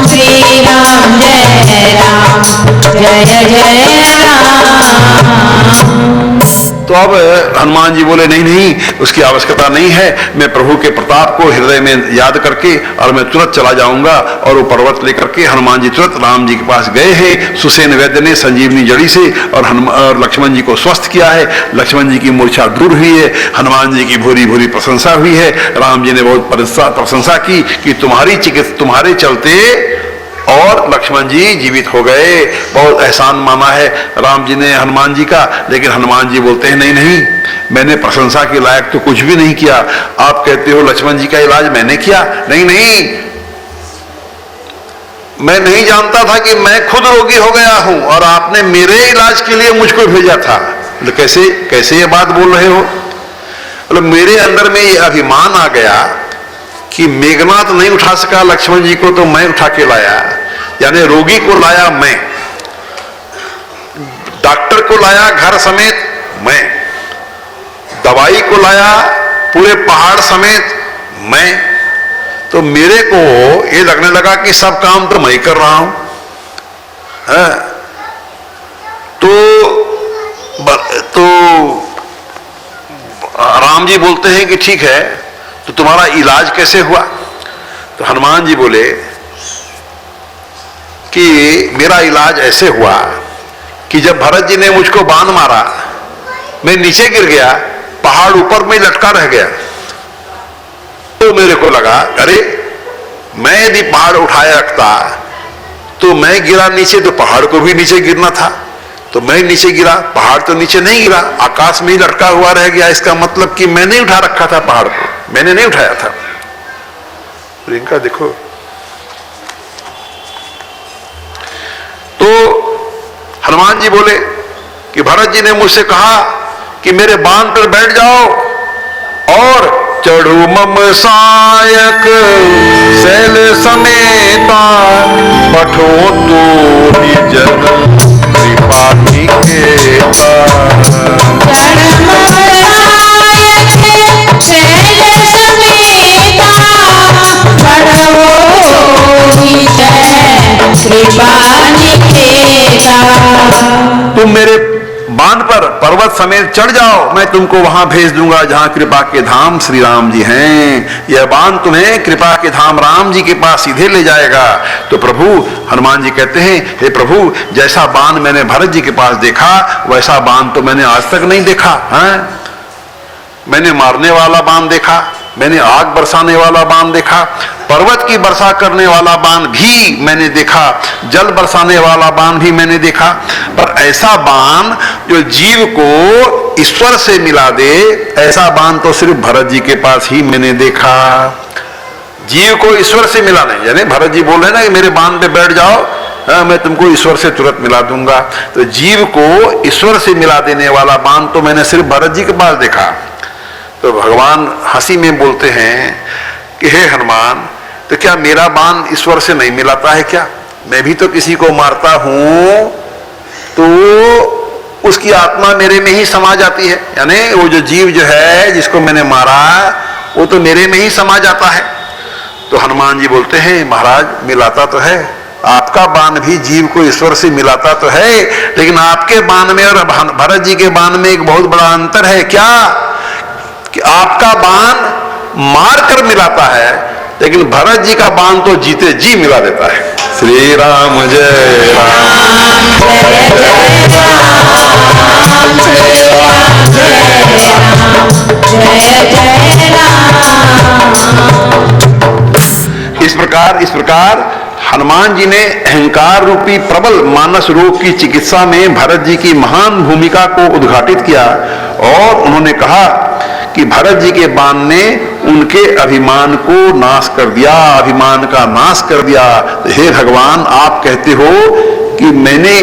श्री राम जय राम, जय जय राम। तो अब हनुमान जी बोले नहीं नहीं, उसकी आवश्यकता नहीं है, मैं प्रभु के प्रताप को हृदय में याद करके और मैं तुरंत चला जाऊंगा। और वो पर्वत लेकर के हनुमान जी तुरंत राम जी के पास गए हैं। सुसेन वैद्य ने संजीवनी जड़ी से और लक्ष्मण जी को स्वस्थ किया है। लक्ष्मण जी की मूर्छा दूर हुई है। हनुमान जी की भूरी भूरी प्रशंसा हुई है। राम जी ने बहुत प्रशंसा की कि तुम्हारे चलते और लक्ष्मण जी जीवित हो गए। बहुत एहसान माना है राम जी ने हनुमान जी का। लेकिन हनुमान जी बोलते हैं नहीं नहीं, मैंने प्रशंसा के लायक तो कुछ भी नहीं किया। आप कहते हो लक्ष्मण जी का इलाज मैंने किया, नहीं नहीं, मैं नहीं जानता था कि मैं खुद रोगी हो गया हूं और आपने मेरे इलाज के लिए मुझको भेजा था। तो कैसे ये बात बोल रहे हो? मतलब मेरे अंदर में ये अभिमान आ गया कि मेघनाथ नहीं उठा सका लक्ष्मण जी को, तो मैं उठा के लाया। यानी रोगी को लाया मैं, डॉक्टर को लाया घर समेत मैं, दवाई को लाया पूरे पहाड़ समेत मैं। तो मेरे को ये लगने लगा कि सब काम तो मैं कर रहा हूं। तो राम जी बोलते हैं कि ठीक है, तो तुम्हारा इलाज कैसे हुआ? तो हनुमान जी बोले कि मेरा इलाज ऐसे हुआ कि जब भरत जी ने मुझको बाण मारा, मैं नीचे गिर गया, पहाड़ ऊपर में लटका रह गया। तो मेरे को लगा अरे मैं यदि पहाड़ उठाया रखता तो मैं गिरा नीचे, तो पहाड़ को भी नीचे गिरना था। तो मैं नीचे गिरा, पहाड़ तो नीचे नहीं गिरा, आकाश में ही लटका हुआ रह गया। इसका मतलब कि मैंने उठा रखा था पहाड़ को, मैंने नहीं उठाया था। प्रियंका देखो, तो हनुमान जी बोले कि भरत जी ने मुझसे कहा कि मेरे बाण पर बैठ जाओ और चढ़ू मम सायक शैल समेता, पठो तो ही जन तुम मेरे बाण पर पर्वत समेत चढ़ जाओ, मैं तुमको वहां भेज दूंगा जहां कृपा के धाम श्री राम जी हैं। यह बाण तुम्हें कृपा के धाम राम जी के पास सीधे ले जाएगा। तो प्रभु हनुमान जी कहते हैं, हे प्रभु, जैसा बाण मैंने भरत जी के पास देखा वैसा बाण तो मैंने आज तक नहीं देखा है। मैंने मारने वाला बाण देखा, मैंने आग बरसाने वाला बाण देखा, पर्वत की वर्षा करने वाला बाण भी मैंने देखा, जल बरसाने वाला बाण भी मैंने देखा, पर ऐसा बाण जो जीव को ईश्वर से मिला दे, ऐसा बाण तो सिर्फ भरत जी के पास ही मैंने देखा। जीव को ईश्वर से मिलाने, यानी भरत जी बोल रहे हैं ना कि मेरे बाण पे बैठ जाओ, मैं तुमको ईश्वर से तुरंत मिला दूंगा। तो जीव को ईश्वर से मिला देने वाला बाण तो मैंने सिर्फ भरत जी के पास देखा। तो भगवान हंसी में बोलते हैं कि हे हनुमान, तो क्या मेरा बाण ईश्वर से नहीं मिलाता है क्या? मैं भी तो किसी को मारता हूं तो उसकी आत्मा मेरे में ही समा जाती है, यानी वो जो जीव जो है जिसको मैंने मारा वो तो मेरे में ही समा जाता है। तो हनुमान जी बोलते हैं, महाराज मिलाता तो है, आपका बाण भी जीव को ईश्वर से मिलाता तो है, लेकिन आपके बाण में और भरत जी के बाण में एक बहुत बड़ा अंतर है। क्या कि आपका बाण मार कर मिलाता है, लेकिन भरत जी का बाण तो जीते जी मिला देता है। श्री राम जय इस प्रकार हनुमान जी ने अहंकार रूपी प्रबल मानस रोग की चिकित्सा में भरत जी की महान भूमिका को उद्घाटित किया और उन्होंने कहा कि भरत जी के बाण ने उनके अभिमान को नाश कर दिया, अभिमान का नाश कर दिया। हे भगवान, आप कहते हो कि मैंने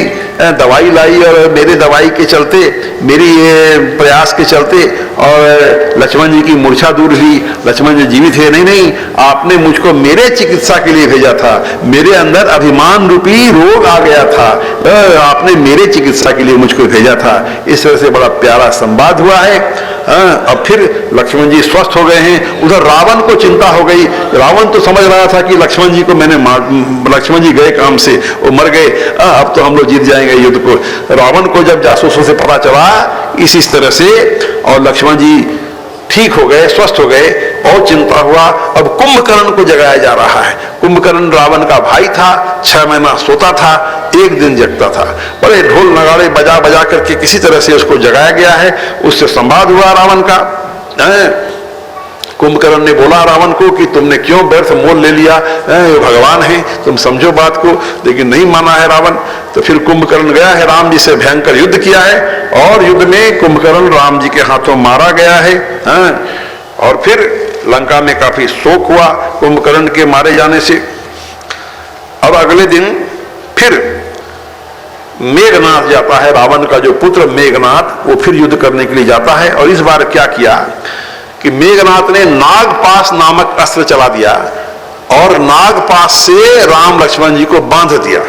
दवाई लाई और मेरे दवाई के चलते, मेरी ये प्रयास के चलते और लक्ष्मण जी की मूर्छा दूर हुई, लक्ष्मण जी जीवित है। नहीं नहीं, आपने मुझको मेरे चिकित्सा के लिए भेजा था, मेरे अंदर अभिमान रूपी रोग आ गया था, आपने मेरे चिकित्सा के लिए मुझको भेजा था। इस तरह से बड़ा प्यारा संवाद हुआ है। अब फिर लक्ष्मण जी स्वस्थ हो गए हैं। उधर रावण को चिंता हो गई। रावण तो समझ रहा था कि लक्ष्मण जी को मैंने लक्ष्मण जी गए काम से, वो मर गए, अब तो हम लोग जीत जाएंगे युद्ध को। रावण को जब जासूसों से पता चला इस तरह से, और लक्ष्मण जी ठीक हो गए, स्वस्थ हो गए, और चिंता हुआ। अब कुंभकर्ण को जगाया जा रहा है। कुंभकर्ण रावण का भाई था, 6 महीना सोता था, एक दिन जगता था। बड़े ढोल नगाड़े बजा बजा करके किसी तरह से उसको जगाया गया है। उससे संवाद हुआ रावण का। कुंभकर्ण ने बोला रावण को कि तुमने क्यों व्यर्थ मोल ले लिया, ये भगवान है, तुम समझो बात को। लेकिन नहीं माना है रावण। तो फिर कुंभकर्ण गया है, राम जी से भयंकर युद्ध किया है, और युद्ध में कुंभकर्ण राम जी के हाथों मारा गया है। और फिर लंका में काफी शोक हुआ कुंभकर्ण के मारे जाने से। अब अगले दिन फिर मेघनाथ जाता है, रावण का जो पुत्र मेघनाथ, वो फिर युद्ध करने के लिए जाता है। और इस बार क्या किया कि मेघनाथ ने नागपाश नामक अस्त्र चला दिया और नागपाश से राम लक्ष्मण जी को बांध दिया।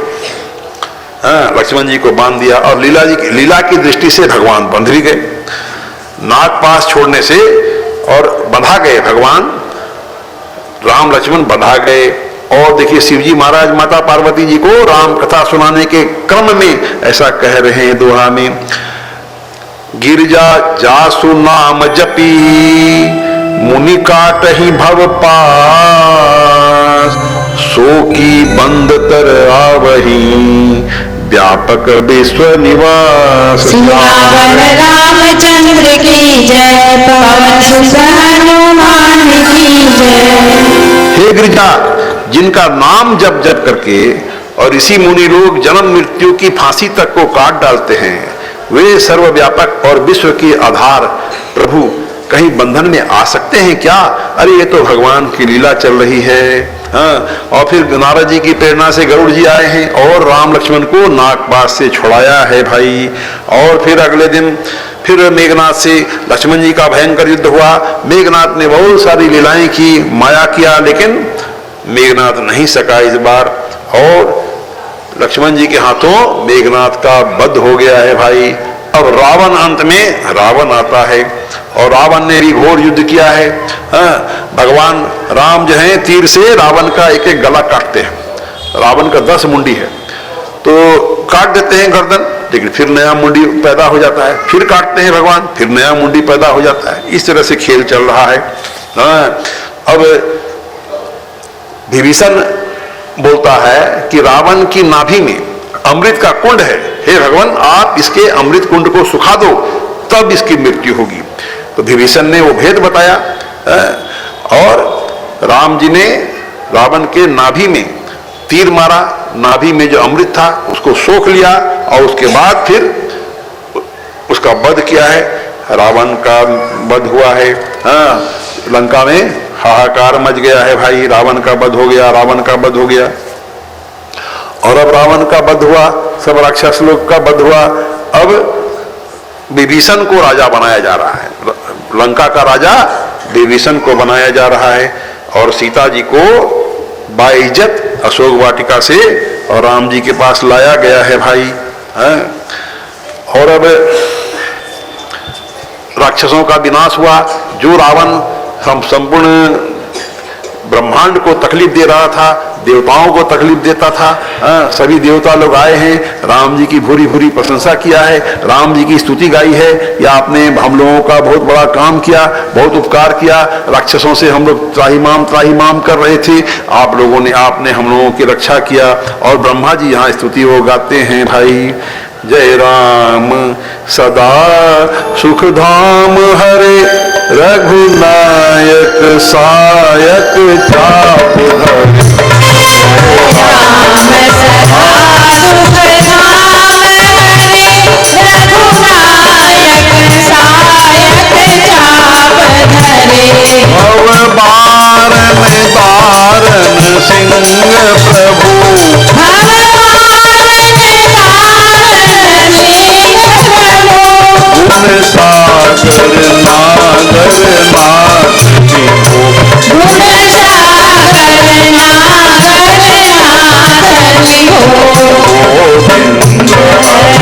लक्ष्मण जी को बांध दिया, और लीला की दृष्टि से भगवान बंध भी गए नागपाश छोड़ने से, और बंधा गए भगवान राम लक्ष्मण बंधा गए। और देखिए शिवजी महाराज माता पार्वती जी को राम कथा सुनाने के क्रम में ऐसा कह रहे हैं दोहा में, गिरजा जासु नाम जपी मुनि काटहि भव पास, सो की बंद तर आवही व्यापक विश्व निवास। सियावर रामचंद्र की जय, पवन सुत हनुमान की जय। हे गिरिजा, जिनका नाम जप जप करके और इसी मुनि लोग जन्म मृत्यु की फांसी तक को काट डालते हैं, वे सर्वव्यापक और विश्व के आधार प्रभु कहीं बंधन में आ सकते हैं क्या? अरे ये तो भगवान की लीला चल रही है। और फिर नारद जी की प्रेरणा से गरुड़ जी आए हैं और राम लक्ष्मण को नागपाश से छुड़ाया है भाई। और फिर अगले दिन फिर मेघनाथ से लक्ष्मण जी का भयंकर युद्ध हुआ। मेघनाथ ने बहुत सारी लीलाएं की, माया किया, लेकिन मेघनाथ नहीं सका इस बार, और लक्ष्मण जी के हाथों मेघनाथ का वध हो गया है भाई। अब रावण, अंत में रावण आता है, और रावण ने भी घोर युद्ध किया है। भगवान राम जो है तीर से रावण का एक एक गला काटते हैं। रावण का 10 मुंडी है, तो काट देते हैं गर्दन, लेकिन फिर नया मुंडी पैदा हो जाता है, फिर काटते हैं भगवान, फिर नया मुंडी पैदा हो जाता है। इस तरह से खेल चल रहा है। अब विभीषण बोलता है कि रावण की नाभि में अमृत का कुंड है, हे भगवान आप इसके अमृत कुंड को सुखा दो, तब इसकी मृत्यु होगी। तो विभीषण ने वो भेद बताया और राम जी ने रावण के नाभि में तीर मारा, नाभि में जो अमृत था उसको सोख लिया और उसके बाद फिर उसका वध किया है। रावण का वध हुआ है। लंका में हाहाकार मच गया है भाई, रावण का वध हो गया, रावण का वध हो गया। और अब रावण का वध हुआ, सब राक्षस लोग का वध हुआ। अब विभीषण को राजा बनाया जा रहा है, लंका का राजा विभीषण को बनाया जा रहा है। और सीता जी को बाइज्जत अशोक वाटिका से और राम जी के पास लाया गया है भाई। और अब राक्षसों का विनाश हुआ। जो रावण हम संपूर्ण ब्रह्मांड को तकलीफ दे रहा था, देवताओं को तकलीफ देता था, सभी देवता लोग आए हैं, राम जी की भूरी भूरी प्रशंसा किया है, राम जी की स्तुति गाई है, या आपने हम लोगों का बहुत बड़ा काम किया, बहुत उपकार किया, राक्षसों से हम लोग त्राहिमाम कर रहे थे, आप लोगों ने, आपने हम लोगों की रक्षा किया। और ब्रह्मा जी यहाँ स्तुति वो गाते हैं भाई, जय राम सदा सुख धाम हरे, रघुनायक सायक चाप धरे। भव बारन तारन सिंह प्रभु, गुण सागर नागर नाथ जिहो, गोविंद हरि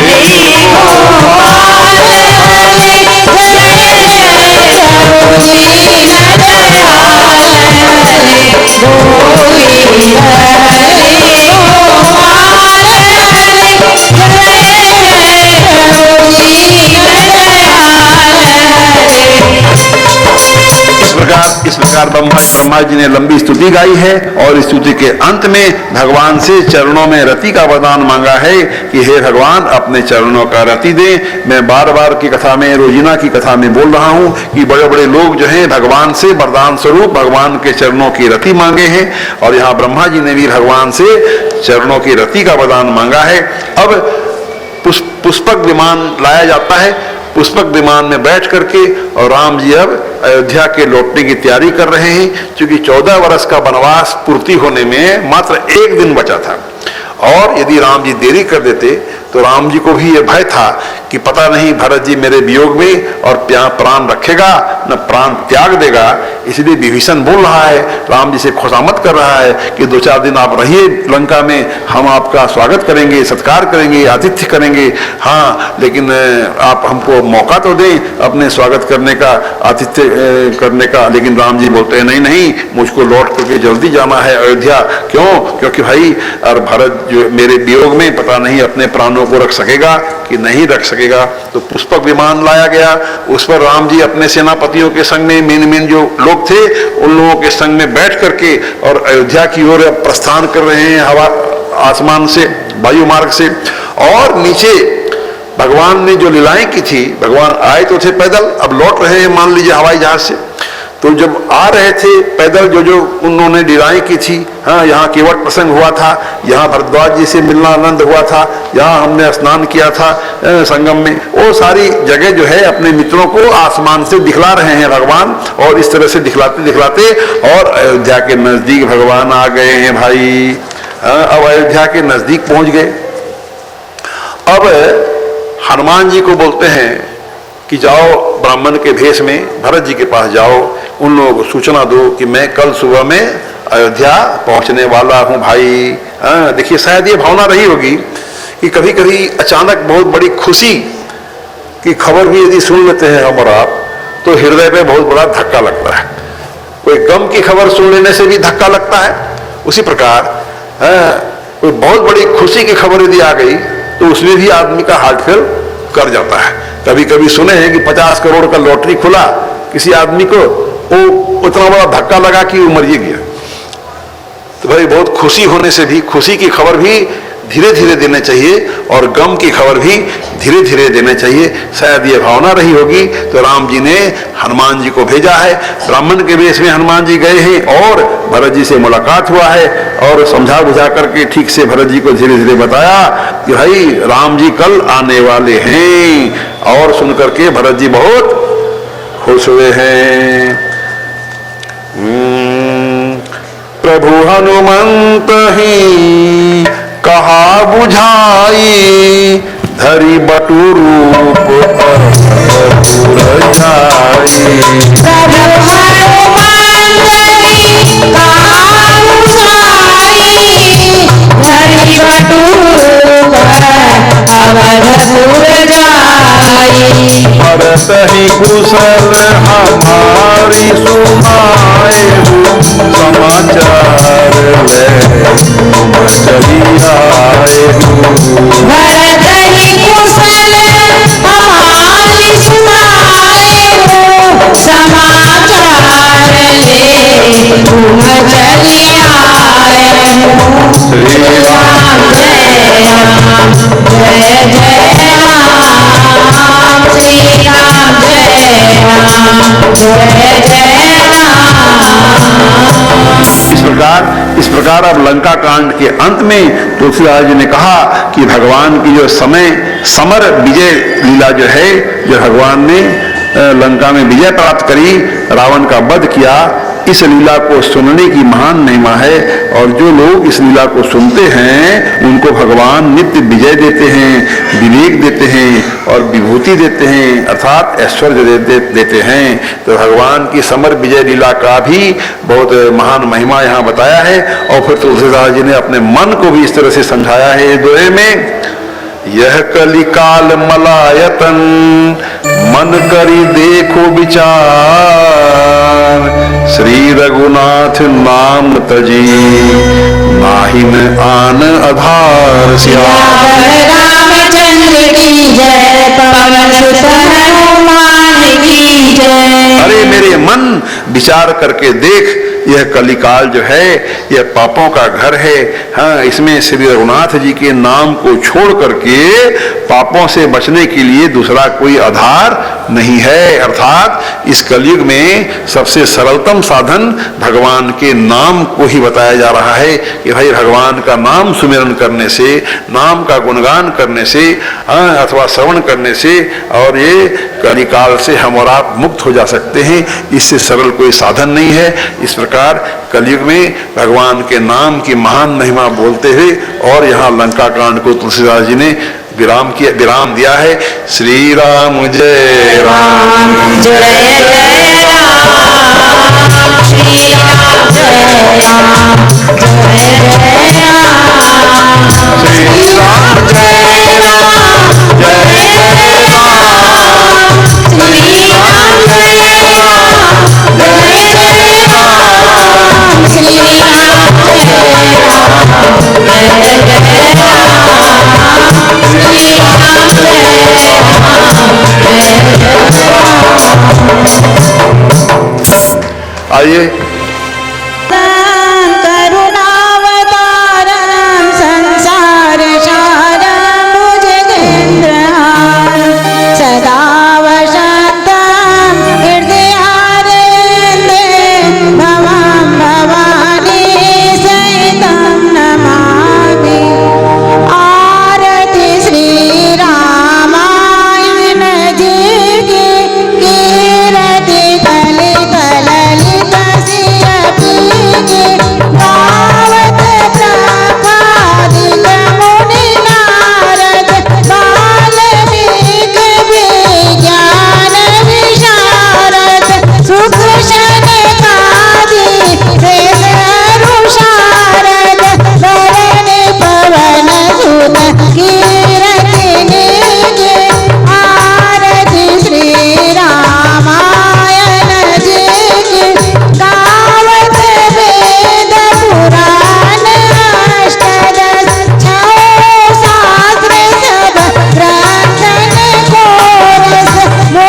इस प्रकार ब्रह्मा जी ने लंबी स्तुति गाई है। और इस स्तुति के अंत में भगवान से चरणों में रति का वरदान मांगा है कि हे भगवान अपने चरणों का रति दें। मैं बार बार की कथा में, रोजीना की कथा में बोल रहा हूं कि बड़े बड़े लोग जो हैं भगवान से वरदान स्वरूप भगवान के चरणों की रति मांगे हैं, और यहाँ ब्रह्मा जी ने भी भगवान से चरणों की रति का वरदान मांगा है। अब पुष्पक विमान लाया जाता है, पुष्पक विमान में बैठ करके और राम जी अब अयोध्या के लौटने की तैयारी कर रहे हैं, क्योंकि 14 वर्ष का वनवास पूर्ति होने में मात्र 1 दिन बचा था। और यदि राम जी देरी कर देते तो राम जी को भी यह भय था कि पता नहीं भरत जी मेरे वियोग में और प्राण रखेगा न प्राण त्याग देगा। इसलिए विभीषण बोल रहा है, राम जी से खुशामद कर रहा है कि 2-4 दिन आप रहिए लंका में, हम आपका स्वागत करेंगे, सत्कार करेंगे, आतिथ्य करेंगे। हाँ, लेकिन आप हमको मौका तो दें अपने स्वागत करने का, आतिथ्य करने का। लेकिन राम जी बोलते हैं नहीं नहीं, मुझको लौट करके जल्दी जाना है अयोध्या। क्यों? क्योंकि भाई और भरत जो मेरे वियोग में पता नहीं अपने प्राणों को रख सकेगा कि नहीं रख सकेगा। तो पुष्पक विमान लाया गया, उस पर राम जी अपने सेनापतियों के संग में, मेन जो लोग थे उन लोगों के संग में बैठ करके और अयोध्या की ओर प्रस्थान कर रहे हैं, हवा आसमान से, वायु मार्ग से। और नीचे भगवान ने जो लीलाएं की थी, भगवान आए तो थे पैदल, अब लौट रहे हैं मान लीजिए हवाई जहाज से। तो जब आ रहे थे पैदल जो उन्होंने लीलाएं की थी, हाँ, यहाँ केवट प्रसंग हुआ था, यहाँ भरद्वाज जी से मिलना आनंद हुआ था, यहाँ हमने स्नान किया था संगम में, वो सारी जगह जो है अपने मित्रों को आसमान से दिखला रहे हैं भगवान। और इस तरह से दिखलाते दिखलाते और अयोध्या के नजदीक भगवान आ गए हैं भाई। अब अयोध्या के नजदीक पहुंच गए। अब हनुमान जी को बोलते हैं कि जाओ ब्राह्मण के भेष में भरत जी के पास जाओ, उन लोगों को सूचना दो कि मैं कल सुबह में अयोध्या पहुंचने वाला हूं भाई। देखिए, शायद ये भावना रही होगी कि कभी कभी अचानक बहुत बड़ी खुशी की खबर भी यदि सुन लेते हैं हम और आप, तो हृदय पे बहुत बड़ा धक्का लगता है। कोई गम की खबर सुन लेने से भी धक्का लगता है, उसी प्रकार कोई बहुत बड़ी खुशी की खबर यदि आ गई तो उसमें भी आदमी का हार्ट फेल कर जाता है। कभी कभी सुने हैं कि 50 करोड़ का लॉटरी खुला किसी आदमी को, वो उतना बड़ा धक्का लगा कि वो मर ही गया। तो भाई बहुत खुशी होने से भी, खुशी की खबर भी धीरे धीरे देने चाहिए और गम की खबर भी धीरे धीरे देने चाहिए। शायद ये भावना रही होगी तो राम जी ने हनुमान जी को भेजा है। ब्राह्मण के वेश में हनुमान जी गए हैं और भरत जी से मुलाकात हुआ है और समझा बुझा करके ठीक से भरत जी को धीरे धीरे बताया कि भाई राम जी कल आने वाले हैं। और सुन करके भरत जी बहुत खुश हुए हैं। प्रभु हनुमंत ही कहा बुझाई, धरी बटु रूप पर जाई। भरत ही कुशल हमारी सुनाए, समाचार वे चली आए। भरत ही कुशल हमारी सुनाए, समाचार ले तुम चली आए। श्री राम जय राम जय जय राम, श्री राम जय राम जय जय राम। इस प्रकार अब लंका कांड के अंत में तुलसीदास जी ने कहा कि भगवान की जो समर विजय लीला जो है, जो भगवान ने लंका में विजय प्राप्त करी, रावण का वध किया, इस लीला को सुनने की महान महिमा है। और जो लोग इस लीला को सुनते हैं उनको भगवान नित्य विजय देते हैं, विवेक देते हैं और विभूति देते हैं, अर्थात ऐश्वर्य देते हैं। तो भगवान की समर विजय लीला का भी बहुत महान महिमा यहाँ बताया है। और फिर तुलसीदास जी ने अपने मन को भी इस तरह से समझाया है दोहे में, यह कलिकाल मलायतन मन करी देखो विचार, श्री रघुनाथ नाम तजी नाहिन आन आधार। रामचंद्र की जय, पवन सुत हनुमान की जय। अरे मेरे मन विचार करके देख, यह कलिकाल जो है यह पापों का घर है। हाँ, इसमें श्री रघुनाथ जी के नाम को छोड़ करके पापों से बचने के लिए दूसरा कोई आधार नहीं है। अर्थात इस कलयुग में सबसे सरलतम साधन भगवान के नाम को ही बताया जा रहा है कि भाई भगवान का नाम सुमिरन करने से, नाम का गुणगान करने से अथवा श्रवण करने से और ये कलिकाल से हम और आप मुक्त हो जा सकते हैं। इससे सरल कोई साधन नहीं है। इस प्रकार कलयुग में भगवान के नाम की महान महिमा बोलते हुए और यहाँ लंका कांड को तुलसीदास जी ने विराम दिया है। श्री राम जय राम जय जय राम, श्री राम जय राम जय जय राम, श्री राम जय राम जय जय राम, श्री राम जय राम जय जय राम, श्री राम जय राम जय जय राम, श्री राम जय राम जय जय राम। आइए